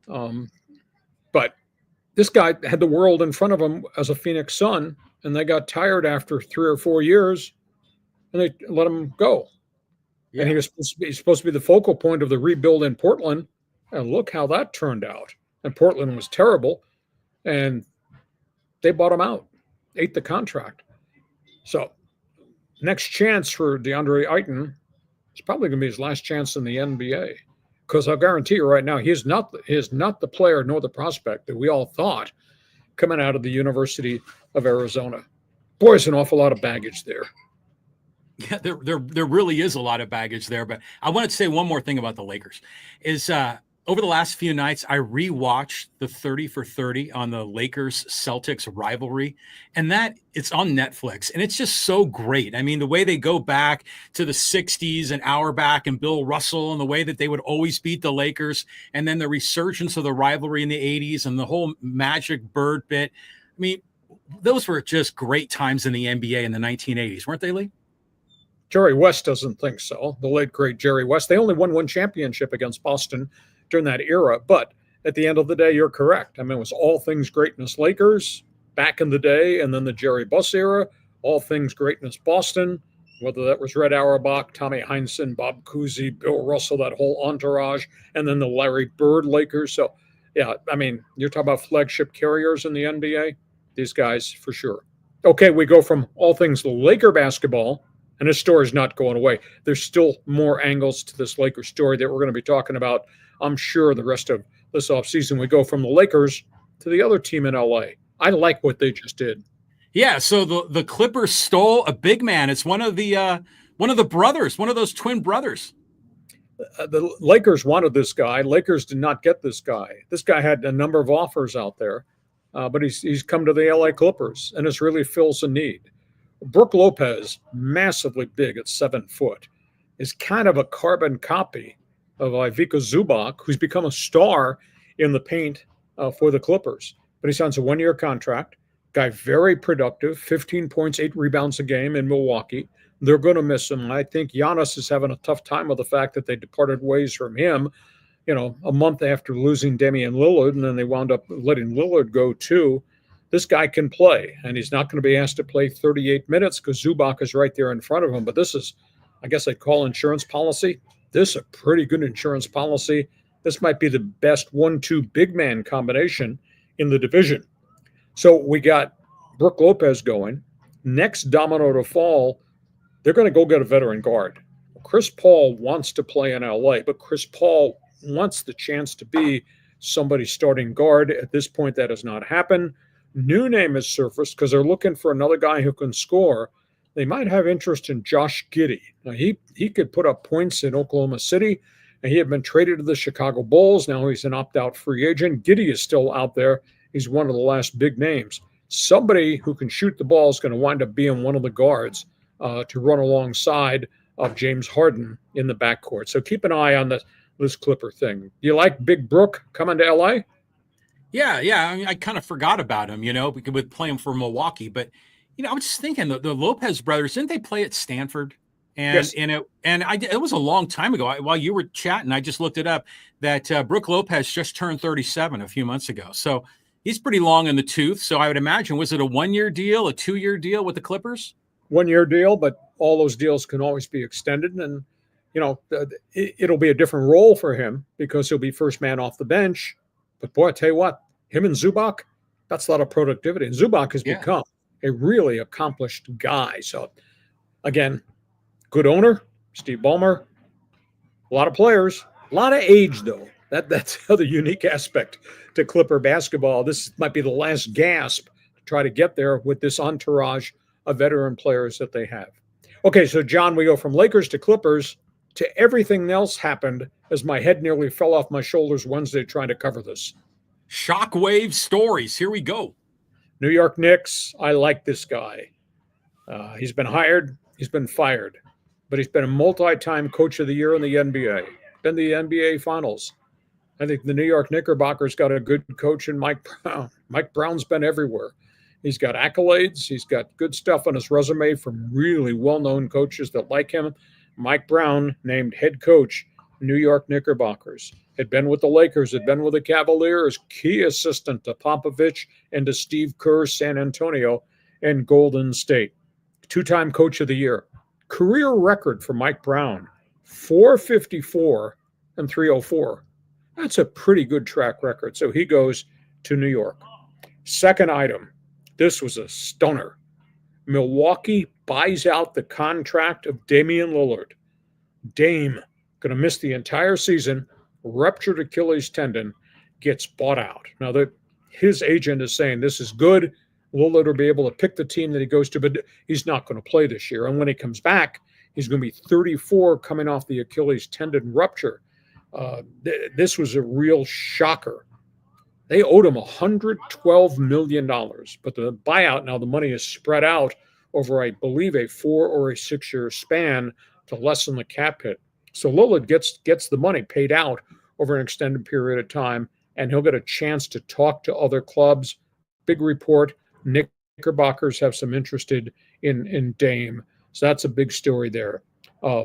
But this guy had the world in front of him as a Phoenix Sun, and they got tired after 3 or 4 years, and they let him go. And he was supposed to be the focal point of the rebuild in Portland. And look how that turned out. And Portland was terrible. And they bought him out, ate the contract. So next chance for DeAndre Ayton is probably going to be his last chance in the NBA. Because I'll guarantee you right now, he is not the player nor the prospect that we all thought coming out of the University of Arizona. Boy, there's an awful lot of baggage there. Yeah, there really is a lot of baggage there. But I wanted to say one more thing about the Lakers. Is over the last few nights, I rewatched the 30 for 30 on the Lakers-Celtics rivalry, and that it's on Netflix, and it's just so great. I mean, the way they go back to the 60s, an hour back, and Bill Russell, and the way that they would always beat the Lakers, and then the resurgence of the rivalry in the 80s and the whole Magic Bird bit. I mean, those were just great times in the NBA in the 1980s, weren't they, Lee? Jerry West doesn't think so. The late, great Jerry West. They only won one championship against Boston during that era. But at the end of the day, you're correct. I mean, it was all things greatness Lakers back in the day, and then the Jerry Buss era, all things greatness Boston, whether that was Red Auerbach, Tommy Heinsohn, Bob Cousy, Bill Russell, that whole entourage, and then the Larry Bird Lakers. So, yeah, I mean, you're talking about flagship carriers in the NBA, these guys for sure. Okay, we go from all things Laker basketball, and this story is not going away. There's still more angles to this Lakers story that we're going to be talking about, I'm sure, the rest of this offseason. We go from the Lakers to the other team in LA. I like what they just did. Yeah, so the Clippers stole a big man. It's one of the brothers, one of those twin brothers. The Lakers wanted this guy. Lakers did not get this guy. This guy had a number of offers out there, but he's come to the LA Clippers, and this really fills a need. Brook Lopez, massively big at 7 foot, is kind of a carbon copy of Ivica Zubac, who's become a star in the paint for the Clippers. But he signs a one-year contract. Guy very productive, 15 points, 8 rebounds a game in Milwaukee. They're going to miss him. I think Giannis is having a tough time with the fact that they departed ways from him, a month after losing Damian Lillard, and then they wound up letting Lillard go too. This guy can play, and he's not going to be asked to play 38 minutes because Zubac is right there in front of him. But this is, I guess I'd call insurance policy. This is a pretty good insurance policy. This might be the best 1-2 big man combination in the division. So we got Brook Lopez going. Next domino to fall, they're going to go get a veteran guard. Chris Paul wants to play in LA, but Chris Paul wants the chance to be somebody's starting guard. At this point, that has not happened. New name has surfaced because they're looking for another guy who can score. They might have interest in Josh Giddey. Now, he could put up points in Oklahoma City, and he had been traded to the Chicago Bulls. Now he's an opt-out free agent. Giddey is still out there. He's one of the last big names. Somebody who can shoot the ball is going to wind up being one of the guards to run alongside of James Harden in the backcourt. So keep an eye on this Clipper thing. Do you like Big Brook coming to LA? Yeah. I mean, I kind of forgot about him, with playing for Milwaukee. But, I was just thinking the Lopez brothers, didn't they play at Stanford? And yes. It was a long time ago. While you were chatting, I just looked it up that Brook Lopez just turned 37 a few months ago. So he's pretty long in the tooth. So I would imagine, was it a 1-year deal, a 2-year deal with the Clippers? 1-year deal, but all those deals can always be extended. And, it'll be a different role for him because he'll be first man off the bench. But boy, I tell you what, him and Zubac, that's a lot of productivity. And Zubac has become a really accomplished guy. So, again, good owner, Steve Ballmer, a lot of players, a lot of age, though. That's the other unique aspect to Clipper basketball. This might be the last gasp to try to get there with this entourage of veteran players that they have. Okay, so, John, we go from Lakers to Clippers to everything else happened as my head nearly fell off my shoulders Wednesday trying to cover this. Shockwave stories. Here we go. New York Knicks. I like this guy. He's been hired. He's been fired. But he's been a multi-time coach of the year in the NBA. Been the NBA Finals. I think the New York Knickerbockers got a good coach in Mike Brown. Mike Brown's been everywhere. He's got accolades. He's got good stuff on his resume from really well-known coaches that like him. Mike Brown, named head coach, New York Knickerbockers. Had been with the Lakers, had been with the Cavaliers, key assistant to Popovich and to Steve Kerr, San Antonio, and Golden State. 2-time coach of the year. Career record for Mike Brown, .454 and .304. That's a pretty good track record. So he goes to New York. Second item, this was a stunner. Milwaukee buys out the contract of Damian Lillard. Dame, going to miss the entire season, ruptured Achilles tendon, gets bought out. Now, his agent is saying this is good. Lillard will be able to pick the team that he goes to, but he's not going to play this year. And when he comes back, he's going to be 34 coming off the Achilles tendon rupture. This was a real shocker. They owed him $112 million, but the buyout, now the money is spread out over, I believe, a 4 or a 6 year span to lessen the cap hit. So Lillard gets the money paid out over an extended period of time, and he'll get a chance to talk to other clubs. Big report, Knickerbockers have some interest in Dame. So that's a big story there.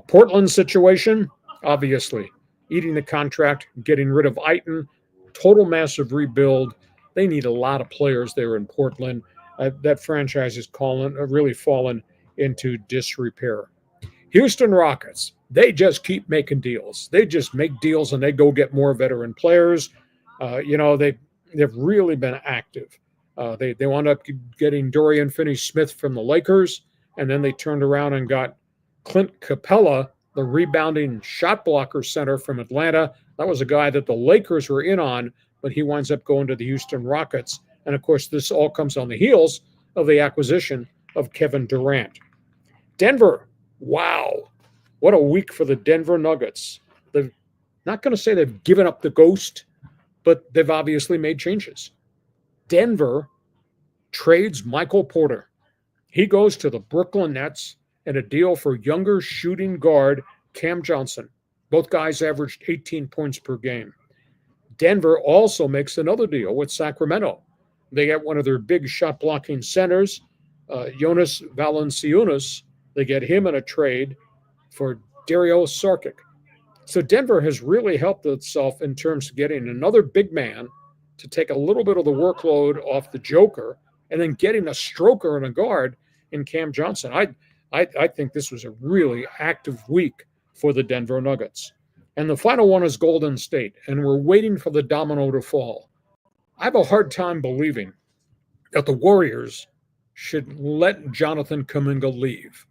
Portland's situation, obviously, eating the contract, getting rid of Aiton, total massive rebuild. They need a lot of players there in Portland. That franchise is really fallen into disrepair. Houston Rockets, they just keep making deals. They just make deals and they go get more veteran players. They've really been active. They wound up getting Dorian Finney-Smith from the Lakers, and then they turned around and got Clint Capella, the rebounding shot blocker center from Atlanta. That was a guy that the Lakers were in on, but he winds up going to the Houston Rockets. And, of course, this all comes on the heels of the acquisition of Kevin Durant. Denver, wow, what a week for the Denver Nuggets. They're not going to say they've given up the ghost, but they've obviously made changes. Denver trades Michael Porter. He goes to the Brooklyn Nets and a deal for younger shooting guard Cam Johnson. Both guys averaged 18 points per game. Denver also makes another deal with Sacramento. They get one of their big shot-blocking centers, Jonas Valanciunas. They get him in a trade for Dario Saric. So Denver has really helped itself in terms of getting another big man to take a little bit of the workload off the Joker, and then getting a stroker and a guard in Cam Johnson. I think this was a really active week for the Denver Nuggets. And the final one is Golden State, and we're waiting for the domino to fall. I have a hard time believing that the Warriors should let Jonathan Kuminga leave.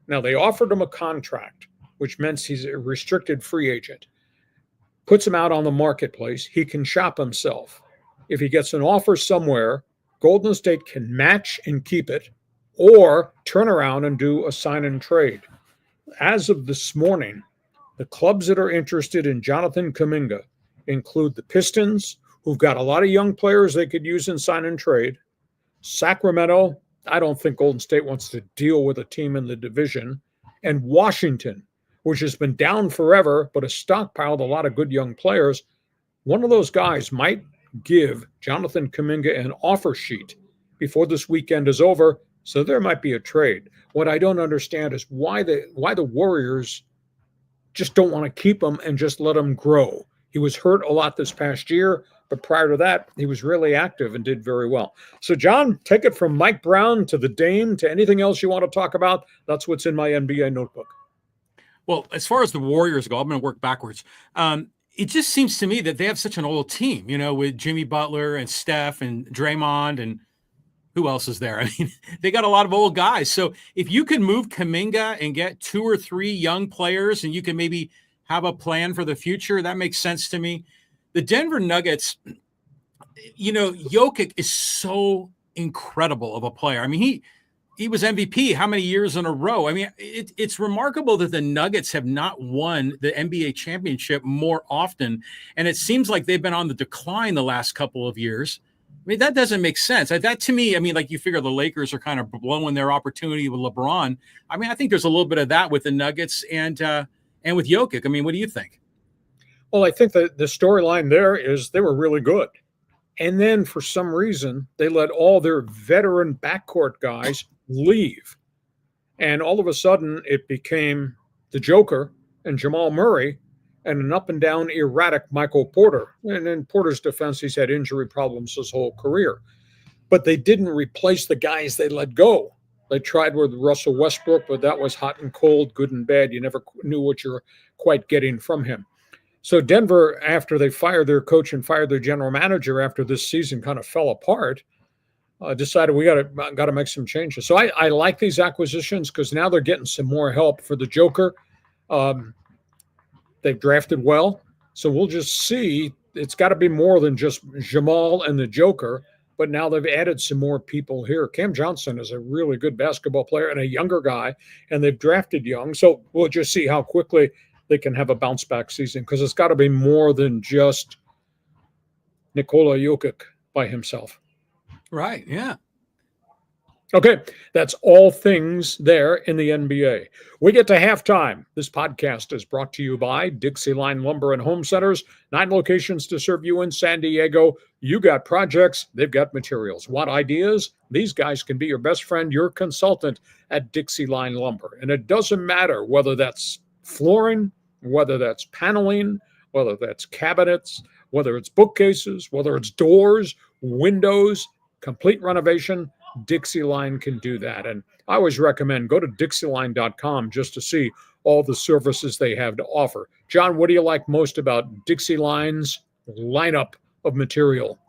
Now, they offered him a contract, which meant he's a restricted free agent. Puts him out on the marketplace. He can shop himself. If he gets an offer somewhere, Golden State can match and keep it, or turn around and do a sign and trade. As of this morning, the clubs that are interested in Jonathan Kuminga include the Pistons, who've got a lot of young players they could use in sign and trade. Sacramento, I don't think Golden State wants to deal with a team in the division. And Washington, which has been down forever, but has stockpiled a lot of good young players. One of those guys might give Jonathan Kuminga an offer sheet before this weekend is over, so there might be a trade. What I don't understand is why the Warriors just don't want to keep him and just let him grow. He was hurt a lot this past year, but prior to that, he was really active and did very well. So, John, take it from Mike Brown to the Dame to anything else you want to talk about. That's what's in my NBA notebook. Well, as far as the Warriors go, I'm going to work backwards. It just seems to me that they have such an old team, with Jimmy Butler and Steph and Draymond and who else is there? I mean, they got a lot of old guys. So if you can move Kuminga and get 2 or 3 young players and you can maybe have a plan for the future, that makes sense to me. The Denver Nuggets, Jokic is so incredible of a player. I mean, he was MVP how many years in a row? I mean, it's remarkable that the Nuggets have not won the NBA championship more often. And it seems like they've been on the decline the last couple of years. I mean, that doesn't make sense. That to me, you figure the Lakers are kind of blowing their opportunity with LeBron. I think there's a little bit of that with the Nuggets and with Jokic. What do you think? Well, I think that the storyline there is they were really good. And then for some reason, they let all their veteran backcourt guys leave. And all of a sudden, it became the Joker and Jamal Murray and an up and down erratic Michael Porter. And in Porter's defense, he's had injury problems his whole career. But they didn't replace the guys they let go. They tried with Russell Westbrook, but that was hot and cold, good and bad. You never knew what you're quite getting from him. So Denver, after they fired their coach and fired their general manager after this season kind of fell apart, decided we got to make some changes. So I like these acquisitions because now they're getting some more help for the Joker. They've drafted well, so we'll just see. It's got to be more than just Jamal and the Joker, but now they've added some more people here. Cam Johnson is a really good basketball player and a younger guy, and they've drafted young. So we'll just see how quickly they can have a bounce back season because it's got to be more than just Nikola Jokic by himself. Right, yeah. Okay, that's all things there in the NBA. We get to halftime. This podcast is brought to you by DIXIELINE Lumber and Home Centers. 9 locations to serve you in San Diego. You got projects, they've got materials. Want ideas? These guys can be your best friend, your consultant at DIXIELINE Lumber. And it doesn't matter whether that's flooring, whether that's paneling, whether that's cabinets, whether it's bookcases, whether it's doors, windows, complete renovation, DIXIELINE can do that. And I always recommend go to DIXIELINE.com just to see all the services they have to offer. John, what do you like most about DIXIELINE's lineup of material?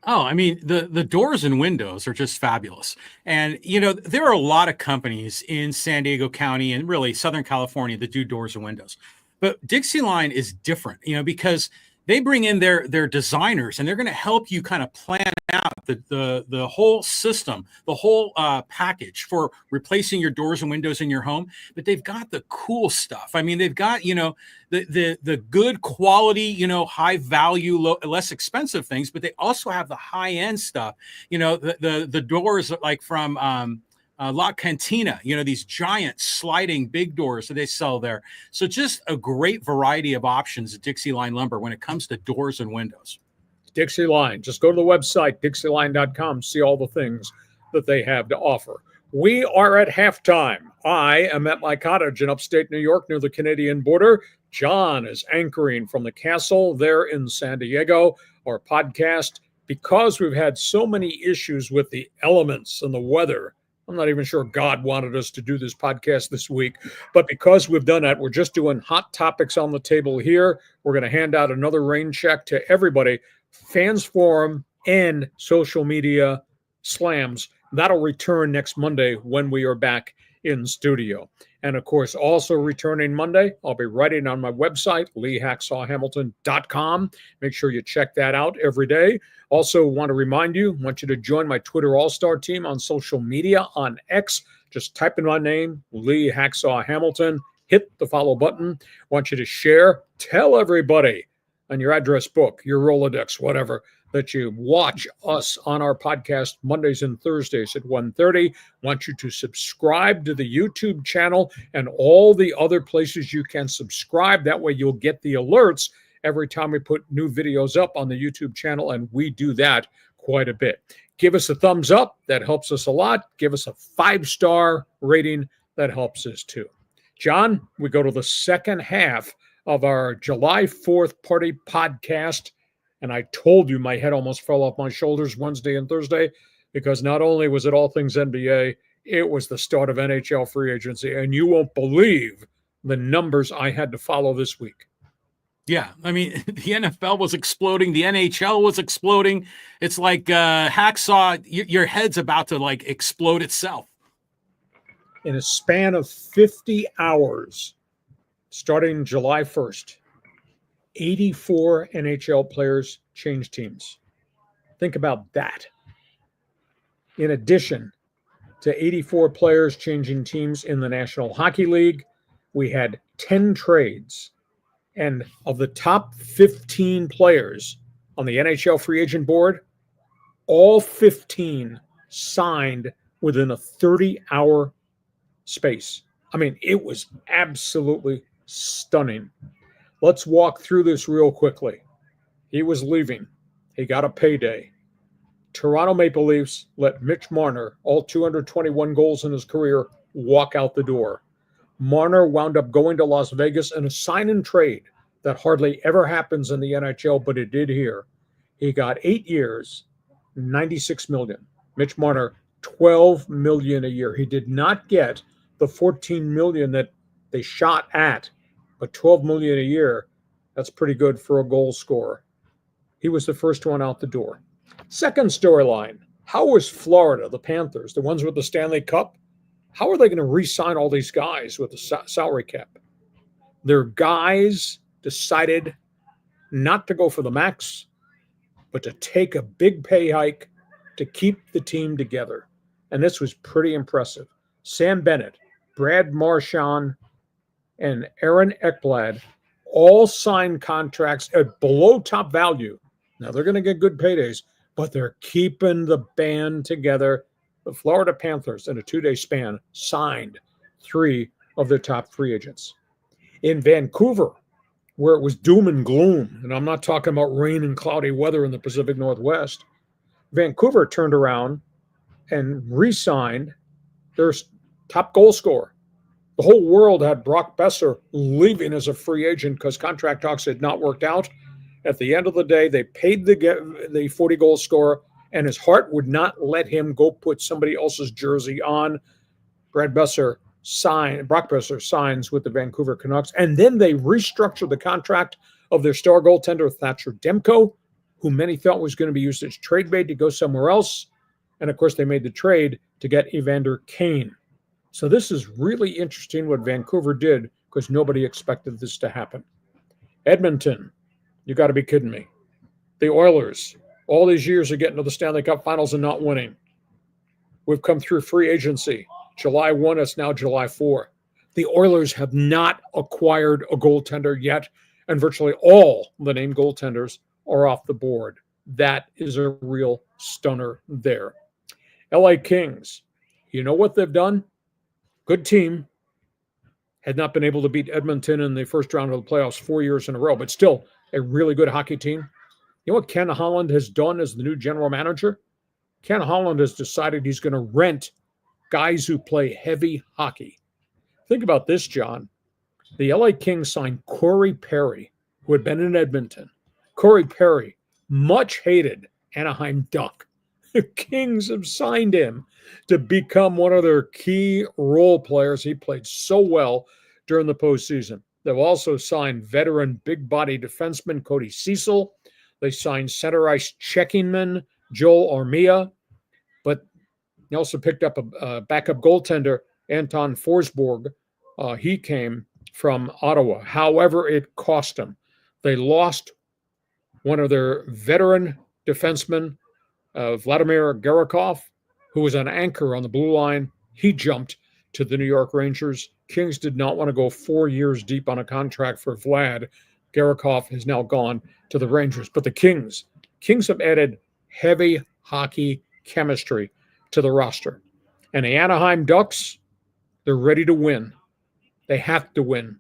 Oh, I mean, the doors and windows are just fabulous. And, you know, there are a lot of companies in San Diego County and really Southern California that do doors and windows. But DIXIELINE is different, you know, because they bring in their designers and they're going to help you kind of plan out the whole system, the whole package for replacing your doors and windows in your home. But they've got the cool stuff. I mean, they've got, you know, the good quality, you know, high value, less expensive things, but they also have the high end stuff. You know, the doors like from La Cantina, you know, these giant sliding big doors that they sell there. So just a great variety of options at DIXIELINE Lumber when it comes to doors and windows. DIXIELINE. Just go to the website, DIXIELINE.com, see all the things that they have to offer. We are at halftime. I am at my cottage in upstate New York near the Canadian border. John is anchoring from the castle there in San Diego. Our podcast, because we've had so many issues with the elements and the weather, I'm not even sure God wanted us to do this podcast this week, but because we've done that, we're just doing hot topics on the table here. We're going to hand out another rain check to everybody. Fans Forum and social media slams. That'll return next Monday when we are back in studio. And of course, also returning Monday, I'll be writing on my website, leehacksawhamilton.com. Make sure you check that out every day. Also want to remind you, want you to join my Twitter All-Star team on social media on X. Just type in my name, Lee Hacksaw Hamilton. Hit the follow button. Want you to share. Tell everybody on your address book, your Rolodex, whatever, that you watch us on our podcast Mondays and Thursdays at 1:30. Want you to subscribe to the YouTube channel and all the other places you can subscribe. That way you'll get the alerts every time we put new videos up on the YouTube channel, and we do that quite a bit. Give us a thumbs up. That helps us a lot. Give us a 5-star rating. That helps us too. John, we go to the second half of our July 4th party podcast. And I told you my head almost fell off my shoulders Wednesday and Thursday because not only was it all things NBA, it was the start of NHL free agency. And you won't believe the numbers I had to follow this week. Yeah, I mean, the NFL was exploding. The NHL was exploding. It's like Hacksaw, your head's about to like explode itself. In a span of 50 hours, starting July 1st, 84 NHL players changed teams. Think about that. In addition to 84 players changing teams in the National Hockey League, we had 10 trades. And of the top 15 players on the NHL free agent board, all 15 signed within a 30-hour space. I mean, it was absolutely stunning. Let's walk through this real quickly. He was leaving. He got a payday. Toronto Maple Leafs let Mitch Marner, all 221 goals in his career, walk out the door. Marner wound up going to Las Vegas in a sign and trade that hardly ever happens in the NHL, but it did here. He got 8 years, $96 million. Mitch Marner $12 million a year. He did not get the $14 million that they shot at, but $12 million a year, that's pretty good for a goal scorer. He was the first one out the door. Second storyline, how is Florida, the Panthers, the ones with the Stanley Cup, how are they going to re-sign all these guys with the salary cap? Their guys decided not to go for the max, but to take a big pay hike to keep the team together. And this was pretty impressive. Sam Bennett, Brad Marchand, and Aaron Ekblad all signed contracts at below top value. Now, they're going to get good paydays, but they're keeping the band together. The Florida Panthers, in a 2-day span, signed 3 of their top free agents. In Vancouver, where it was doom and gloom, and I'm not talking about rain and cloudy weather in the Pacific Northwest, Vancouver turned around and re-signed their top goal scorer. The whole world had Brock Besser leaving as a free agent because contract talks had not worked out. At the end of the day, they paid the 40-goal scorer, and his heart would not let him go put somebody else's jersey on. Brock Besser signs with the Vancouver Canucks, and then they restructured the contract of their star goaltender, Thatcher Demko, who many thought was going to be used as trade bait to go somewhere else. And, of course, they made the trade to get Evander Kane. So this is really interesting what Vancouver did because nobody expected this to happen. Edmonton, you got to be kidding me. The Oilers, all these years of getting to the Stanley Cup Finals and not winning. We've come through free agency. July 1, it's now July 4. The Oilers have not acquired a goaltender yet, and virtually all the named goaltenders are off the board. That is a real stunner there. LA Kings, you know what they've done? Good team. Had not been able to beat Edmonton in the first round of the playoffs 4 years in a row, but still a really good hockey team. You know what Ken Holland has done as the new general manager? Ken Holland has decided he's going to rent guys who play heavy hockey. Think about this, John. The LA Kings signed Corey Perry, who had been in Edmonton. Corey Perry, much hated Anaheim Duck. The Kings have signed him to become one of their key role players. He played so well during the postseason. They've also signed veteran big body defenseman Cody Cecil. They signed center ice checking man Joel Armia. But they also picked up a backup goaltender, Anton Forsberg. He came from Ottawa. However, it cost them. They lost one of their veteran defensemen, Vladimir Garakov, who was an anchor on the blue line. He jumped to the New York Rangers. Kings did not want to go 4 years deep on a contract for Vlad. Garakov has now gone to the Rangers. But the Kings have added heavy hockey chemistry to the roster. And the Anaheim Ducks, they're ready to win. They have to win.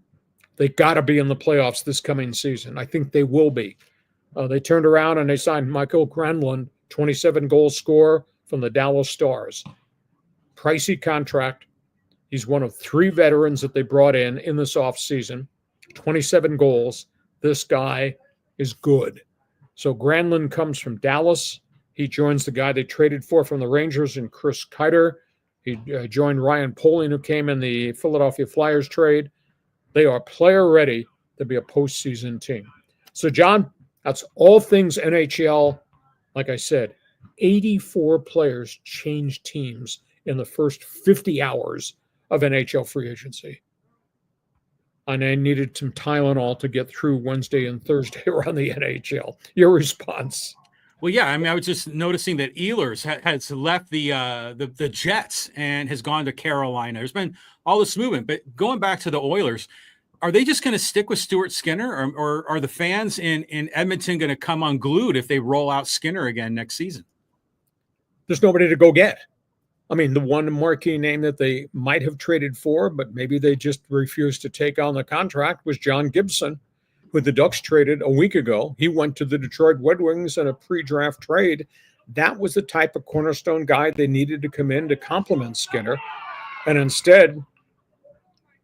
They got to be in the playoffs this coming season. I think they will be. They turned around and they signed Michael Granlund, 27-goal scorer from the Dallas Stars. Pricey contract. He's one of 3 veterans that they brought in this offseason. 27 goals. This guy is good. So Granlund comes from Dallas. He joins the guy they traded for from the Rangers and Chris Kreider. He joined Ryan Poling, who came in the Philadelphia Flyers trade. They are player ready to be a postseason team. So, John, that's all things NHL. Like I said, 84 players changed teams in the first 50 hours of NHL free agency. And I needed some Tylenol to get through Wednesday and Thursday around the NHL. Your response? Well, yeah, I mean, I was just noticing that Ehlers has left the Jets and has gone to Carolina. There's been all this movement, but going back to the Oilers, are they just going to stick with Stuart Skinner, or are the fans in Edmonton going to come unglued if they roll out Skinner again next season? There's nobody to go get. I mean, the one marquee name that they might have traded for, but maybe they just refused to take on the contract, was John Gibson, who the Ducks traded a week ago. He went to the Detroit Red Wings in a pre-draft trade. That was the type of cornerstone guy they needed to come in to complement Skinner. And instead,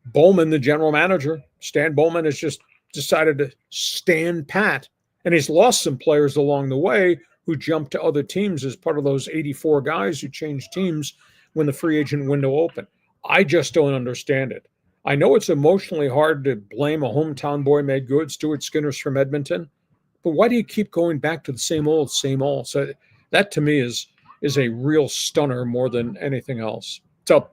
Bowman, the general manager, Stan Bowman, has just decided to stand pat. And he's lost some players along the way who jumped to other teams as part of those 84 guys who changed teams when the free agent window opened. I just don't understand it. I know it's emotionally hard to blame a hometown boy made good, Stuart Skinner's from Edmonton, but why do you keep going back to the same old, same old? So that to me is a real stunner more than anything else. So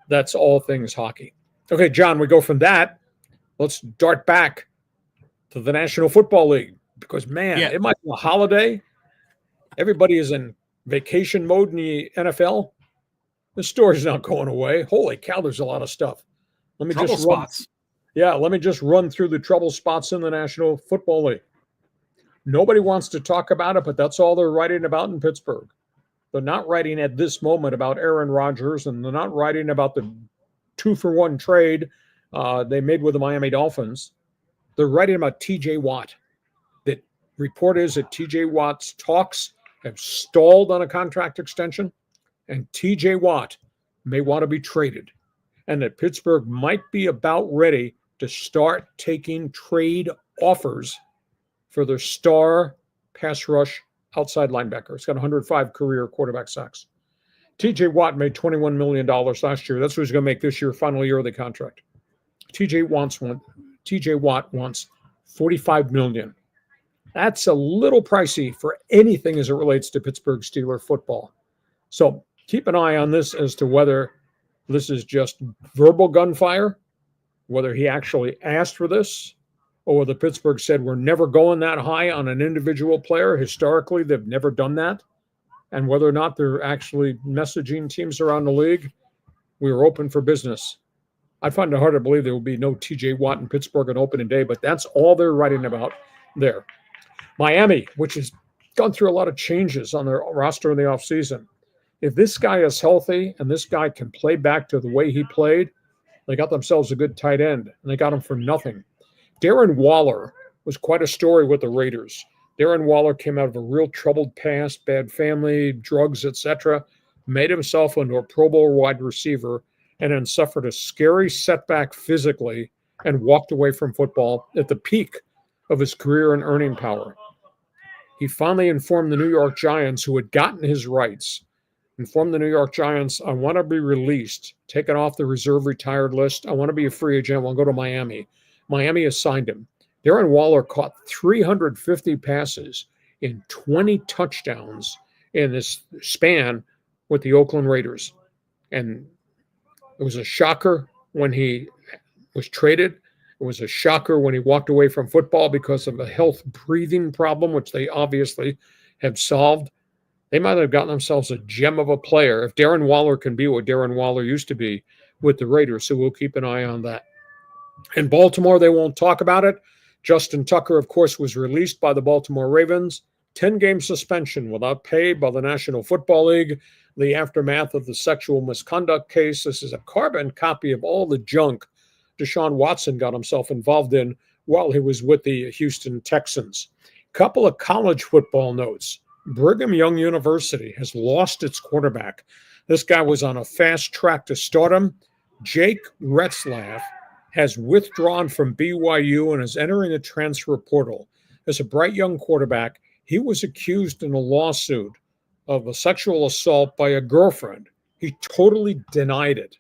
that's all things hockey. Okay, John, we go from that. Let's dart back to the National Football League because, man, It might be a holiday. Everybody is in vacation mode in the NFL. The story's not going away. Holy cow, there's a lot of stuff. Let me just run through the trouble spots in the National Football League. Nobody wants to talk about it, but that's all they're writing about in Pittsburgh. They're not writing at this moment about Aaron Rodgers, and they're not writing about the 2-for-1 trade they made with the Miami Dolphins. They're writing about TJ Watt. The report is that TJ Watt's talks have stalled on a contract extension, and TJ Watt may want to be traded, and that Pittsburgh might be about ready to start taking trade offers for their star pass rush outside linebacker. It's got 105 career quarterback sacks. TJ Watt made $21 million last year. That's what he's going to make this year, final year of the contract. TJ Watt wants $45 million. That's a little pricey for anything as it relates to Pittsburgh Steelers football. So keep an eye on this as to whether this is just verbal gunfire, whether he actually asked for this, or whether Pittsburgh said we're never going that high on an individual player. Historically, they've never done that. And whether or not they're actually messaging teams around the league, we are open for business. I find it hard to believe there will be no TJ Watt in Pittsburgh on opening day, but that's all they're writing about there. Miami, which has gone through a lot of changes on their roster in the offseason. If this guy is healthy and this guy can play back to the way he played, they got themselves a good tight end, and they got him for nothing. Darren Waller was quite a story with the Raiders. Darren Waller came out of a real troubled past, bad family, drugs, etc., made himself into a Pro Bowl wide receiver, and then suffered a scary setback physically and walked away from football at the peak of his career and earning power. He finally informed the New York Giants, who had gotten his rights, informed the New York Giants, I want to be released, taken off the reserve retired list. I want to be a free agent. I want to go to Miami. Miami has signed him. Darren Waller caught 350 passes in 20 touchdowns in this span with the Oakland Raiders. And it was a shocker when he was traded. It was a shocker when he walked away from football because of a health breathing problem, which they obviously have solved. They might have gotten themselves a gem of a player if Darren Waller can be what Darren Waller used to be with the Raiders. So we'll keep an eye on that. In Baltimore, they won't talk about it. Justin Tucker, of course, was released by the Baltimore Ravens. 10-game suspension without pay by the National Football League. The aftermath of the sexual misconduct case. This is a carbon copy of all the junk Deshaun Watson got himself involved in while he was with the Houston Texans. Couple of college football notes. Brigham Young University has lost its quarterback. This guy was on a fast track to stardom. Jake Retzlaff has withdrawn from BYU and is entering the transfer portal. As a bright young quarterback, he was accused in a lawsuit of a sexual assault by a girlfriend. He totally denied it.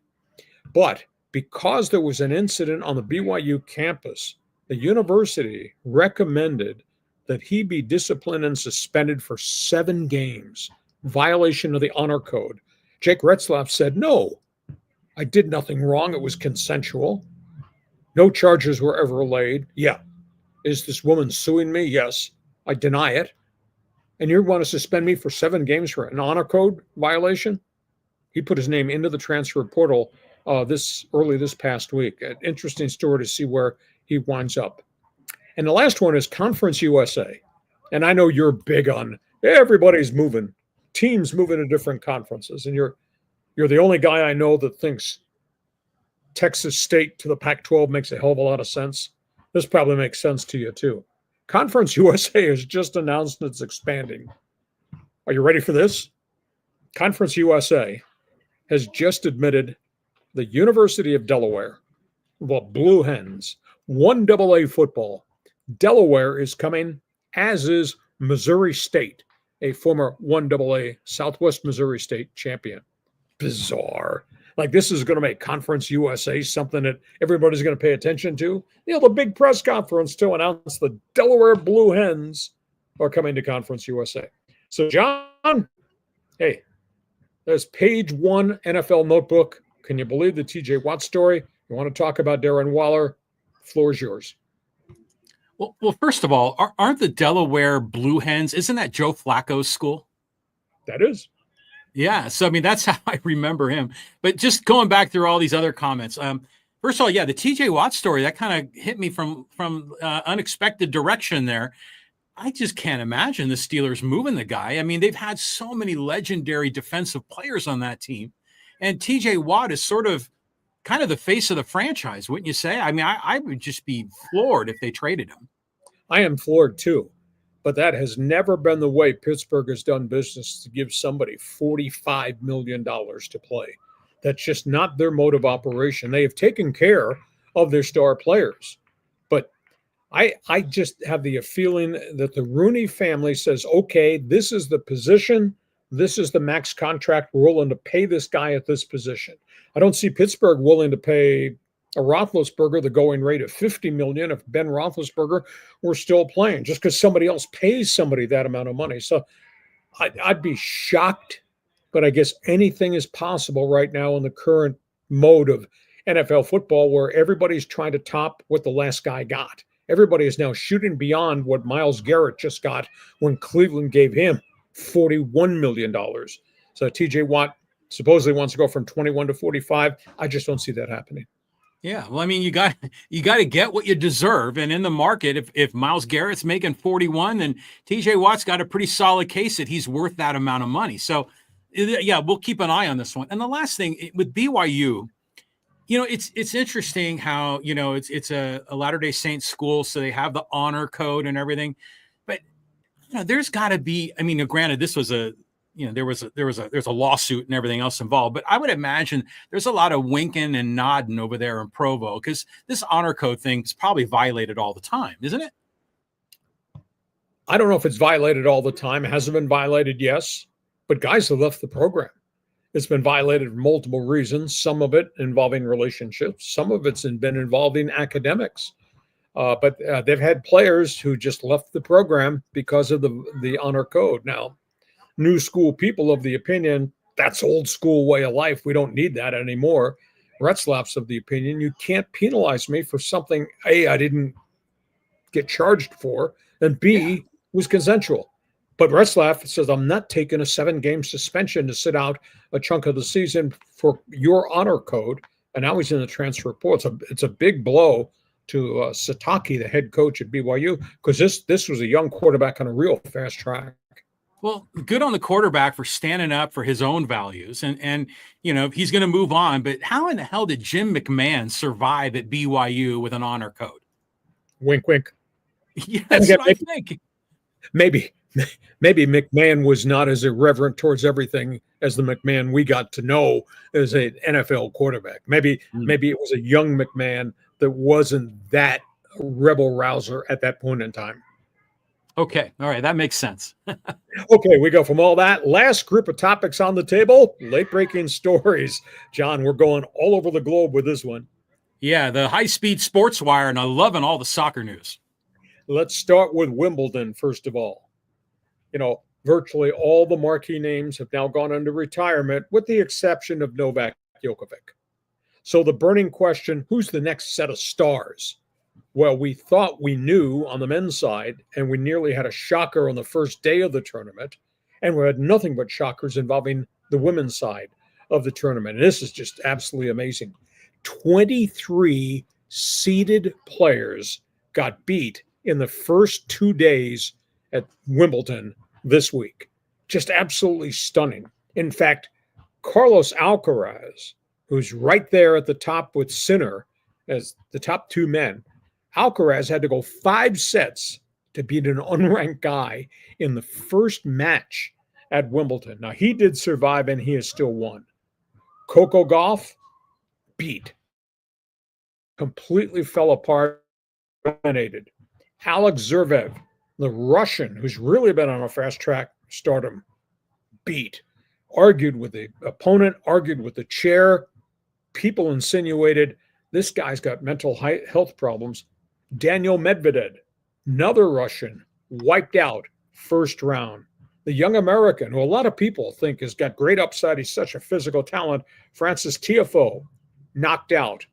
But because there was an incident on the BYU campus, the university recommended that he be disciplined and suspended for 7 games, violation of the honor code. Jake Retzlaff said, no, I did nothing wrong. It was consensual. No charges were ever laid. Yeah. Is this woman suing me? Yes. I deny it. And you want to suspend me for 7 games for an honor code violation? He put his name into the transfer portal this past week. An interesting story to see where he winds up. And the last one is Conference USA. And I know you're big on everybody's moving, teams moving to different conferences. And you're the only guy I know that thinks Texas State to the Pac-12 makes a hell of a lot of sense. This probably makes sense to you too. Conference USA has just announced it's expanding. Are you ready for this? Conference USA has just admitted the University of Delaware, the Blue Hens, 1AA football. Delaware is coming, as is Missouri State. a former 1AA Southwest Missouri State champion. Bizarre. Like, this is going to make Conference USA something that everybody's going to pay attention to. The big press conference to announce the Delaware Blue Hens are coming to Conference USA. So, John, hey, there's page 1 NFL notebook. Can you believe the TJ Watt story? You want to talk about Darren Waller? Floor is yours. Well, first of all, aren't the Delaware Blue Hens, isn't that Joe Flacco's school? That is. Yeah. So, I mean, that's how I remember him. But just going back through all these other comments. First of all, yeah, the TJ Watt story, that kind of hit me from unexpected direction there. I just can't imagine the Steelers moving the guy. I mean, they've had so many legendary defensive players on that team. And TJ Watt is sort of kind of the face of the franchise, wouldn't you say? I mean, I would just be floored if they traded him. I am floored too. But that has never been the way Pittsburgh has done business, to give somebody $45 million to play. That's just not their mode of operation. They have taken care of their star players. But I just have the feeling that the Rooney family says, okay, this is the position. This is the max contract. We're willing to pay this guy at this position. I don't see Pittsburgh willing to pay a Roethlisberger the going rate of $50 million if Ben Roethlisberger were still playing, just because somebody else pays somebody that amount of money. So I'd be shocked, but I guess anything is possible right now in the current mode of NFL football, where everybody's trying to top what the last guy got. Everybody is now shooting beyond what Myles Garrett just got when Cleveland gave him $41 million. So TJ Watt supposedly wants to go from 21 to 45. I just don't see that happening. Yeah, well, I mean, you got to get what you deserve, and in the market, if Myles Garrett's making 41, then TJ Watt's got a pretty solid case that he's worth that amount of money. So, yeah, we'll keep an eye on this one. And the last thing with BYU, it's interesting how it's a Latter-day Saints school, so they have the honor code and everything, but there's got to be. I mean, granted, this was there's a lawsuit and everything else involved, but I would imagine there's a lot of winking and nodding over there in Provo, because this honor code thing is probably violated all the time, isn't it? I don't know if it's violated all the time. It hasn't been violated, yes, but guys have left the program. It's been violated for multiple reasons, some of it involving relationships, some of it's been involving academics. But they've had players who just left the program because of the honor code. Now, new school people of the opinion, that's old school way of life. We don't need that anymore. Retzlaff's of the opinion, you can't penalize me for something, A, I didn't get charged for, and B, was consensual. But Retzlaff says, I'm not taking a 7-game suspension to sit out a chunk of the season for your honor code. And now he's in the transfer portal. It's a big blow to Sataki, the head coach at BYU, because this was a young quarterback on a real fast track. Well, good on the quarterback for standing up for his own values. And he's going to move on. But how in the hell did Jim McMahon survive at BYU with an honor code? Wink, wink. Yeah, that's what I think. Maybe McMahon was not as irreverent towards everything as the McMahon we got to know as an NFL quarterback. Maybe it was a young McMahon that wasn't that rebel rouser at that point in time. Okay. All right. That makes sense. Okay. We go from all that. Last group of topics on the table, late-breaking stories. John, we're going all over the globe with this one. Yeah, the high-speed SPORTSWIRE, and I'm loving all the soccer news. Let's start with Wimbledon, first of all. Virtually all the marquee names have now gone into retirement, with the exception of Novak Djokovic. So the burning question, who's the next set of stars? Well, we thought we knew on the men's side, and we nearly had a shocker on the first day of the tournament, and we had nothing but shockers involving the women's side of the tournament. And this is just absolutely amazing. 23 seeded players got beat in the first 2 days at Wimbledon this week. Just absolutely stunning. In fact, Carlos Alcaraz, who's right there at the top with Sinner as the top two men, Alcaraz had to go 5 sets to beat an unranked guy in the first match at Wimbledon. Now, he did survive, and he has still won. Coco Gauff, beat. Completely fell apart, dominated. Alex Zverev, the Russian, who's really been on a fast track, stardom, beat, argued with the opponent, argued with the chair. People insinuated this guy's got mental health problems. Daniel Medvedev, another Russian, wiped out first round. The young American, who a lot of people think has got great upside, he's such a physical talent, Frances Tiafoe, knocked out.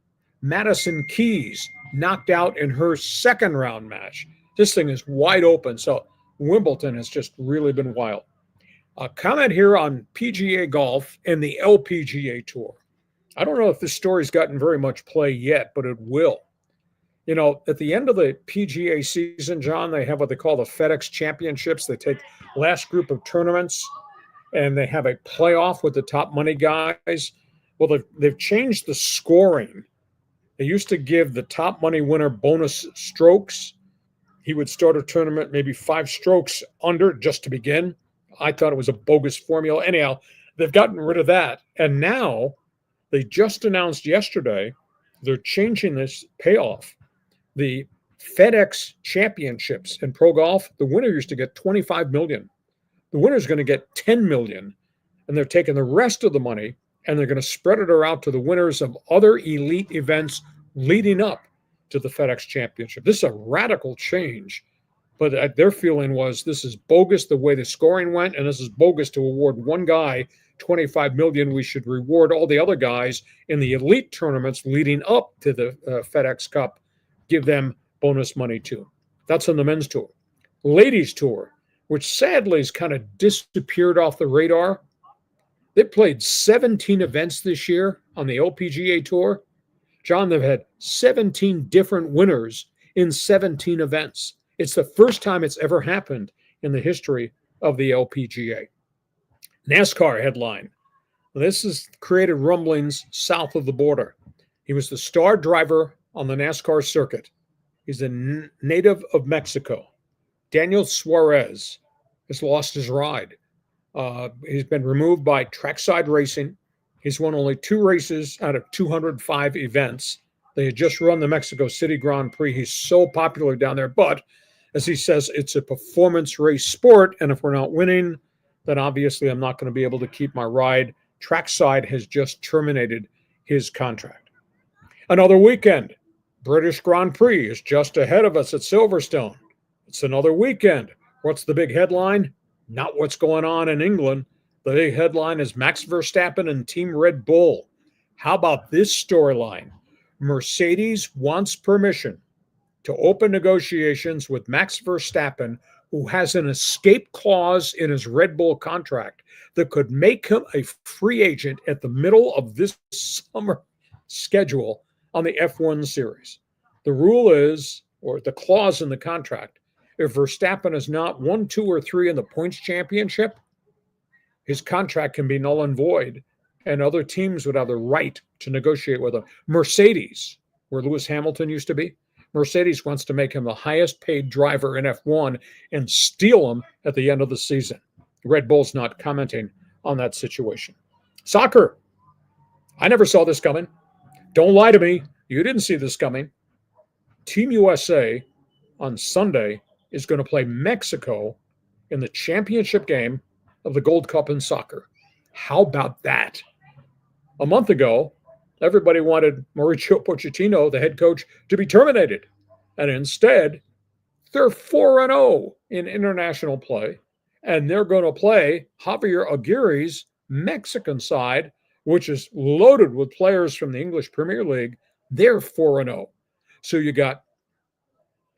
Madison Keys knocked out in her second round match. This thing is wide open. So Wimbledon has just really been wild. A comment here on PGA golf and the LPGA Tour. I don't know if this story's gotten very much play yet, but it will. You know, at the end of the PGA season, John, they have what they call the FedEx Championships. They take last group of tournaments and they have a playoff with the top money guys. Well, they've changed the scoring. They used to give the top money winner bonus strokes. He would start a tournament maybe 5 strokes under just to begin. I thought it was a bogus formula. Anyhow, they've gotten rid of that. And now they just announced yesterday they're changing this payoff. The FedEx Championships in pro golf, the winner used to get $25 million. The winner's going to get $10 million. And they're taking the rest of the money and they're going to spread it around to the winners of other elite events leading up to the FedEx Championship. This is a radical change. But their feeling was this is bogus the way the scoring went, and this is bogus to award one guy $25 million. We should reward all the other guys in the elite tournaments leading up to the FedEx Cup, give them bonus money too. That's on the men's tour. Ladies tour, which sadly has kind of disappeared off the radar. They played 17 events this year on the LPGA Tour. John, they've had 17 different winners in 17 events. It's the first time it's ever happened in the history of the LPGA. NASCAR headline. This has created rumblings south of the border. He was the star driver on the NASCAR circuit. He's a native of Mexico. Daniel Suarez has lost his ride. He's been removed by trackside racing. He's won only 2 races out of 205 events. They had just run the Mexico City Grand Prix. He's so popular down there. But as he says, it's a performance race sport. And if we're not winning, then obviously I'm not going to be able to keep my ride. Trackside has just terminated his contract. Another weekend. British Grand Prix is just ahead of us at Silverstone. It's another weekend. What's the big headline? Not what's going on in England. The big headline is Max Verstappen and Team Red Bull. How about this storyline? Mercedes wants permission to open negotiations with Max Verstappen, who has an escape clause in his Red Bull contract that could make him a free agent at the middle of this summer schedule on the F1 series. The rule is, or the clause in the contract, if Verstappen is not 1, 2, or 3 in the points championship, his contract can be null and void, and other teams would have the right to negotiate with him. Mercedes, where Lewis Hamilton used to be, Mercedes wants to make him the highest paid driver in F1 and steal him at the end of the season. Red Bull's not commenting on that situation. Soccer. I never saw this coming. Don't lie to me. You didn't see this coming. Team USA on Sunday is going to play Mexico in the championship game of the Gold Cup in soccer. How about that? A month ago, everybody wanted Mauricio Pochettino, the head coach, to be terminated. And instead, they're 4-0 in international play. And they're going to play Javier Aguirre's Mexican side, which is loaded with players from the English Premier League. They're 4-0. So you got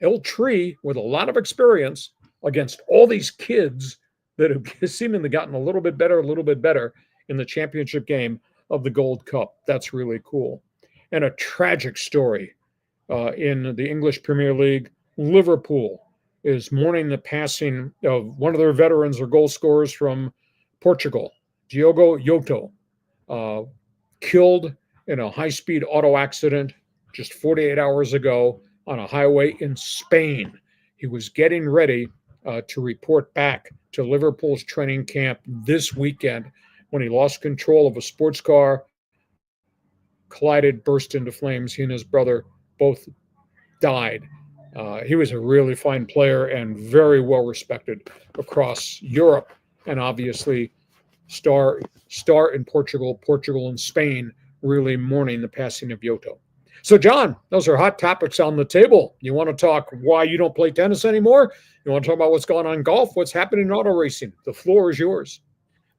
El Tri with a lot of experience against all these kids that have seemingly gotten a little bit better in the championship game of the Gold Cup. That's really cool. And a tragic story in the English Premier League. Liverpool is mourning the passing of one of their veterans or goal scorers from Portugal, Diogo Jota, killed in a high-speed auto accident just 48 hours ago on a highway in Spain. He was getting ready to report back to Liverpool's training camp this weekend when he lost control of a sports car, collided, burst into flames. He and his brother both died. He was a really fine player and very well respected across Europe and obviously star in Portugal and Spain really mourning the passing of Yoto. So, John, those are hot topics on the table. You want to talk why you don't play tennis anymore? You want to talk about what's going on in golf? What's happening in auto racing? The floor is yours.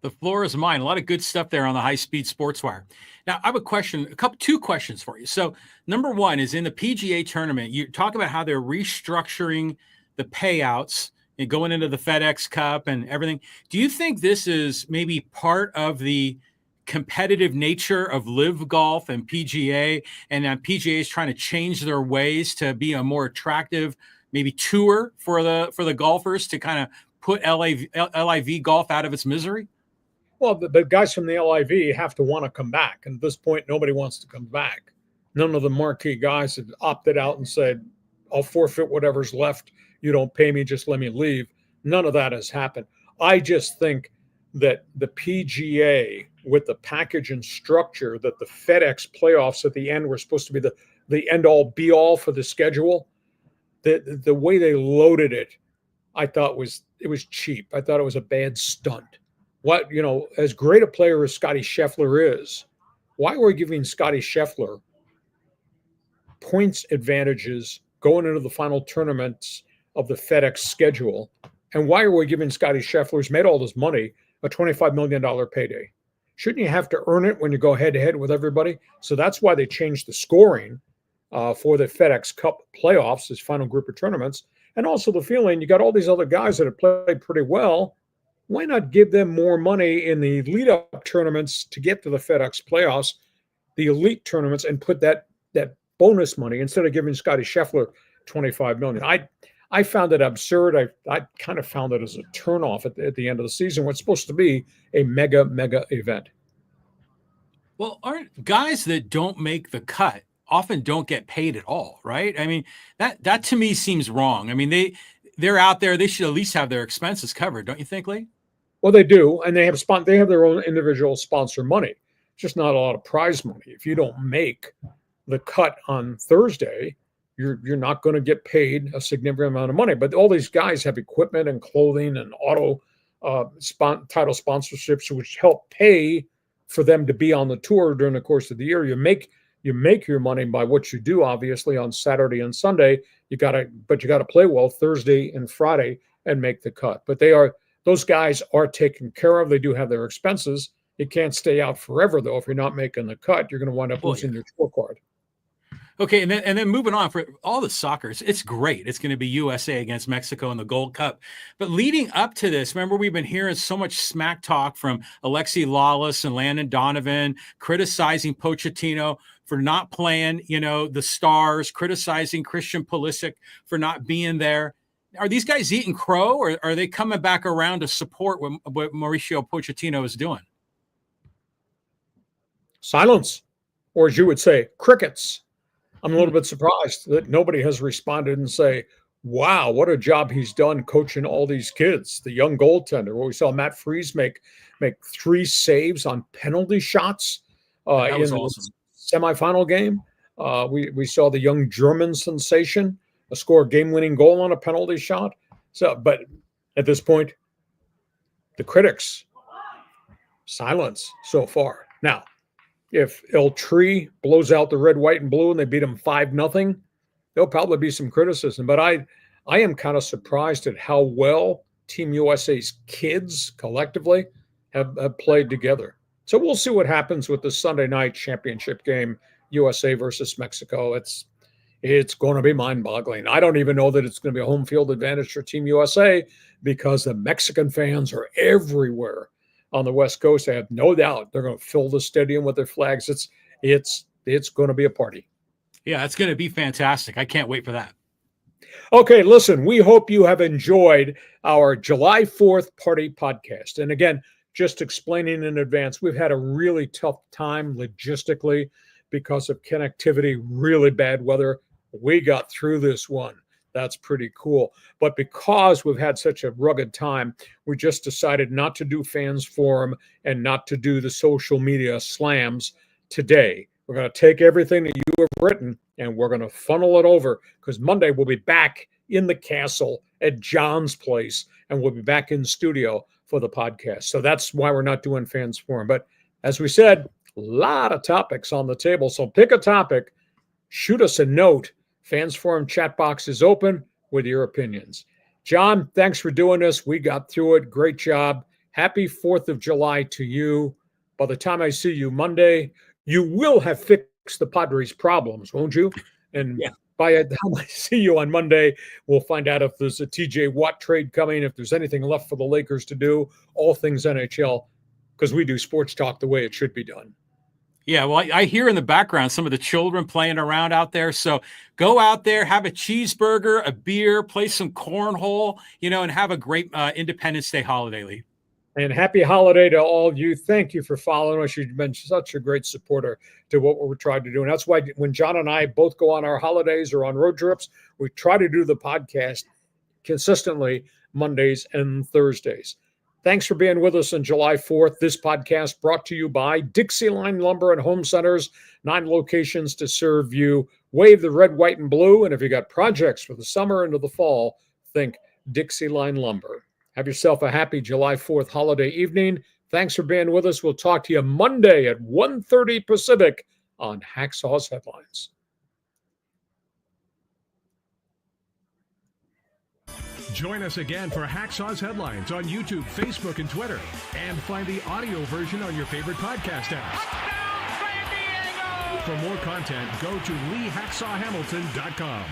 The floor is mine. A lot of good stuff there on the high-speed SportsWire. Now, I have a question, two questions for you. So, number one is in the PGA tournament, you talk about how they're restructuring the payouts and going into the FedEx Cup and everything. Do you think this is maybe part of the competitive nature of Live Golf and PGA, and PGA is trying to change their ways to be a more attractive, maybe tour for the golfers to kind of put LIV golf out of its misery? Well, the guys from the LIV have to want to come back. And at this point, nobody wants to come back. None of the marquee guys have opted out and said, I'll forfeit whatever's left. You don't pay me, just let me leave. None of that has happened. I just think that the PGA, with the package and structure that the FedEx playoffs at the end were supposed to be the end-all, be-all for the schedule, the way they loaded it, I thought it was cheap. I thought it was a bad stunt. What, as great a player as Scotty Scheffler is, why are we giving Scotty Scheffler points advantages going into the final tournaments of the FedEx schedule? And why are we giving Scotty Scheffler, who's made all this money, a $25 million payday? Shouldn't you have to earn it when you go head-to-head with everybody? So that's why they changed the scoring for the FedEx Cup playoffs, this final group of tournaments. And also the feeling you got all these other guys that have played pretty well. Why not give them more money in the lead-up tournaments to get to the FedEx playoffs, the elite tournaments, and put that bonus money instead of giving Scotty Scheffler $25 million? I found it absurd. I kind of found it as a turnoff at the end of the season. What's supposed to be a mega event. Well, aren't guys that don't make the cut often don't get paid at all, right? I mean, that to me seems wrong. I mean, they're out there. They should at least have their expenses covered, don't you think, Lee? Well, they do, and they have their own individual sponsor money. Just not a lot of prize money. If you don't make the cut on Thursday, you're not going to get paid a significant amount of money. But all these guys have equipment and clothing and auto title sponsorships, which help pay for them to be on the tour during the course of the year. You make your money by what you do, obviously, on Saturday and Sunday. But you got to play well Thursday and Friday and make the cut. But those guys are taken care of. They do have their expenses. You can't stay out forever, though. If you're not making the cut, you're going to wind up losing your scorecard. Okay, and then moving on for all the soccer, it's great. It's going to be USA against Mexico in the Gold Cup. But leading up to this, remember we've been hearing so much smack talk from Alexi Lawless and Landon Donovan criticizing Pochettino for not playing, the Stars, criticizing Christian Pulisic for not being there. Are these guys eating crow, or are they coming back around to support what Mauricio Pochettino is doing? Silence, or as you would say, crickets. I'm a little bit surprised that nobody has responded and say, wow, what a job he's done coaching all these kids. The young goaltender, where we saw Matt Freese make 3 saves on penalty shots that was in awesome. The semifinal game. We saw the young German sensation score a game-winning goal on a penalty shot. But at this point, the critics, silence so far. Now, if El Tri blows out the red, white, and blue and they beat them 5-0, there'll probably be some criticism. But I am kind of surprised at how well Team USA's kids collectively have played together. So we'll see what happens with the Sunday night championship game, USA versus Mexico. It's going to be mind-boggling. I don't even know that it's going to be a home field advantage for Team USA because the Mexican fans are everywhere on the West Coast. I have no doubt they're going to fill the stadium with their flags. It's going to be a party. Yeah, it's going to be fantastic. I can't wait for that. Okay, listen, we hope you have enjoyed our July 4th party podcast. And again, just explaining in advance, we've had a really tough time logistically because of connectivity, really bad weather. We got through this one. That's pretty cool. But because we've had such a rugged time, we just decided not to do Fans Forum and not to do the social media slams today. We're going to take everything that you have written and we're going to funnel it over because Monday we'll be back in the castle at John's place and we'll be back in studio for the podcast. So that's why we're not doing Fans Forum. But as we said, a lot of topics on the table. So pick a topic, shoot us a note. Fans Forum chat box is open with your opinions. John, thanks for doing this. We got through it. Great job. Happy 4th of July to you. By the time I see you Monday, you will have fixed the Padres' problems, won't you? And by the time I see you on Monday, we'll find out if there's a TJ Watt trade coming, if there's anything left for the Lakers to do, all things NHL, because we do sports talk the way it should be done. Yeah, well, I hear in the background some of the children playing around out there. So go out there, have a cheeseburger, a beer, play some cornhole, and have a great Independence Day holiday, Lee. And happy holiday to all of you. Thank you for following us. You've been such a great supporter to what we're trying to do. And that's why when John and I both go on our holidays or on road trips, we try to do the podcast consistently Mondays and Thursdays. Thanks for being with us on July 4th. This podcast brought to you by DIXIELINE Lumber and Home Centers, 9 locations to serve you. Wave the red, white, and blue. And if you got projects for the summer into the fall, think DIXIELINE Lumber. Have yourself a happy July 4th holiday evening. Thanks for being with us. We'll talk to you Monday at 1:30 Pacific on Hacksaw's Headlines. Join us again for Hacksaw's Headlines on YouTube, Facebook, and Twitter. And find the audio version on your favorite podcast apps. For more content, go to LeeHacksawHamilton.com.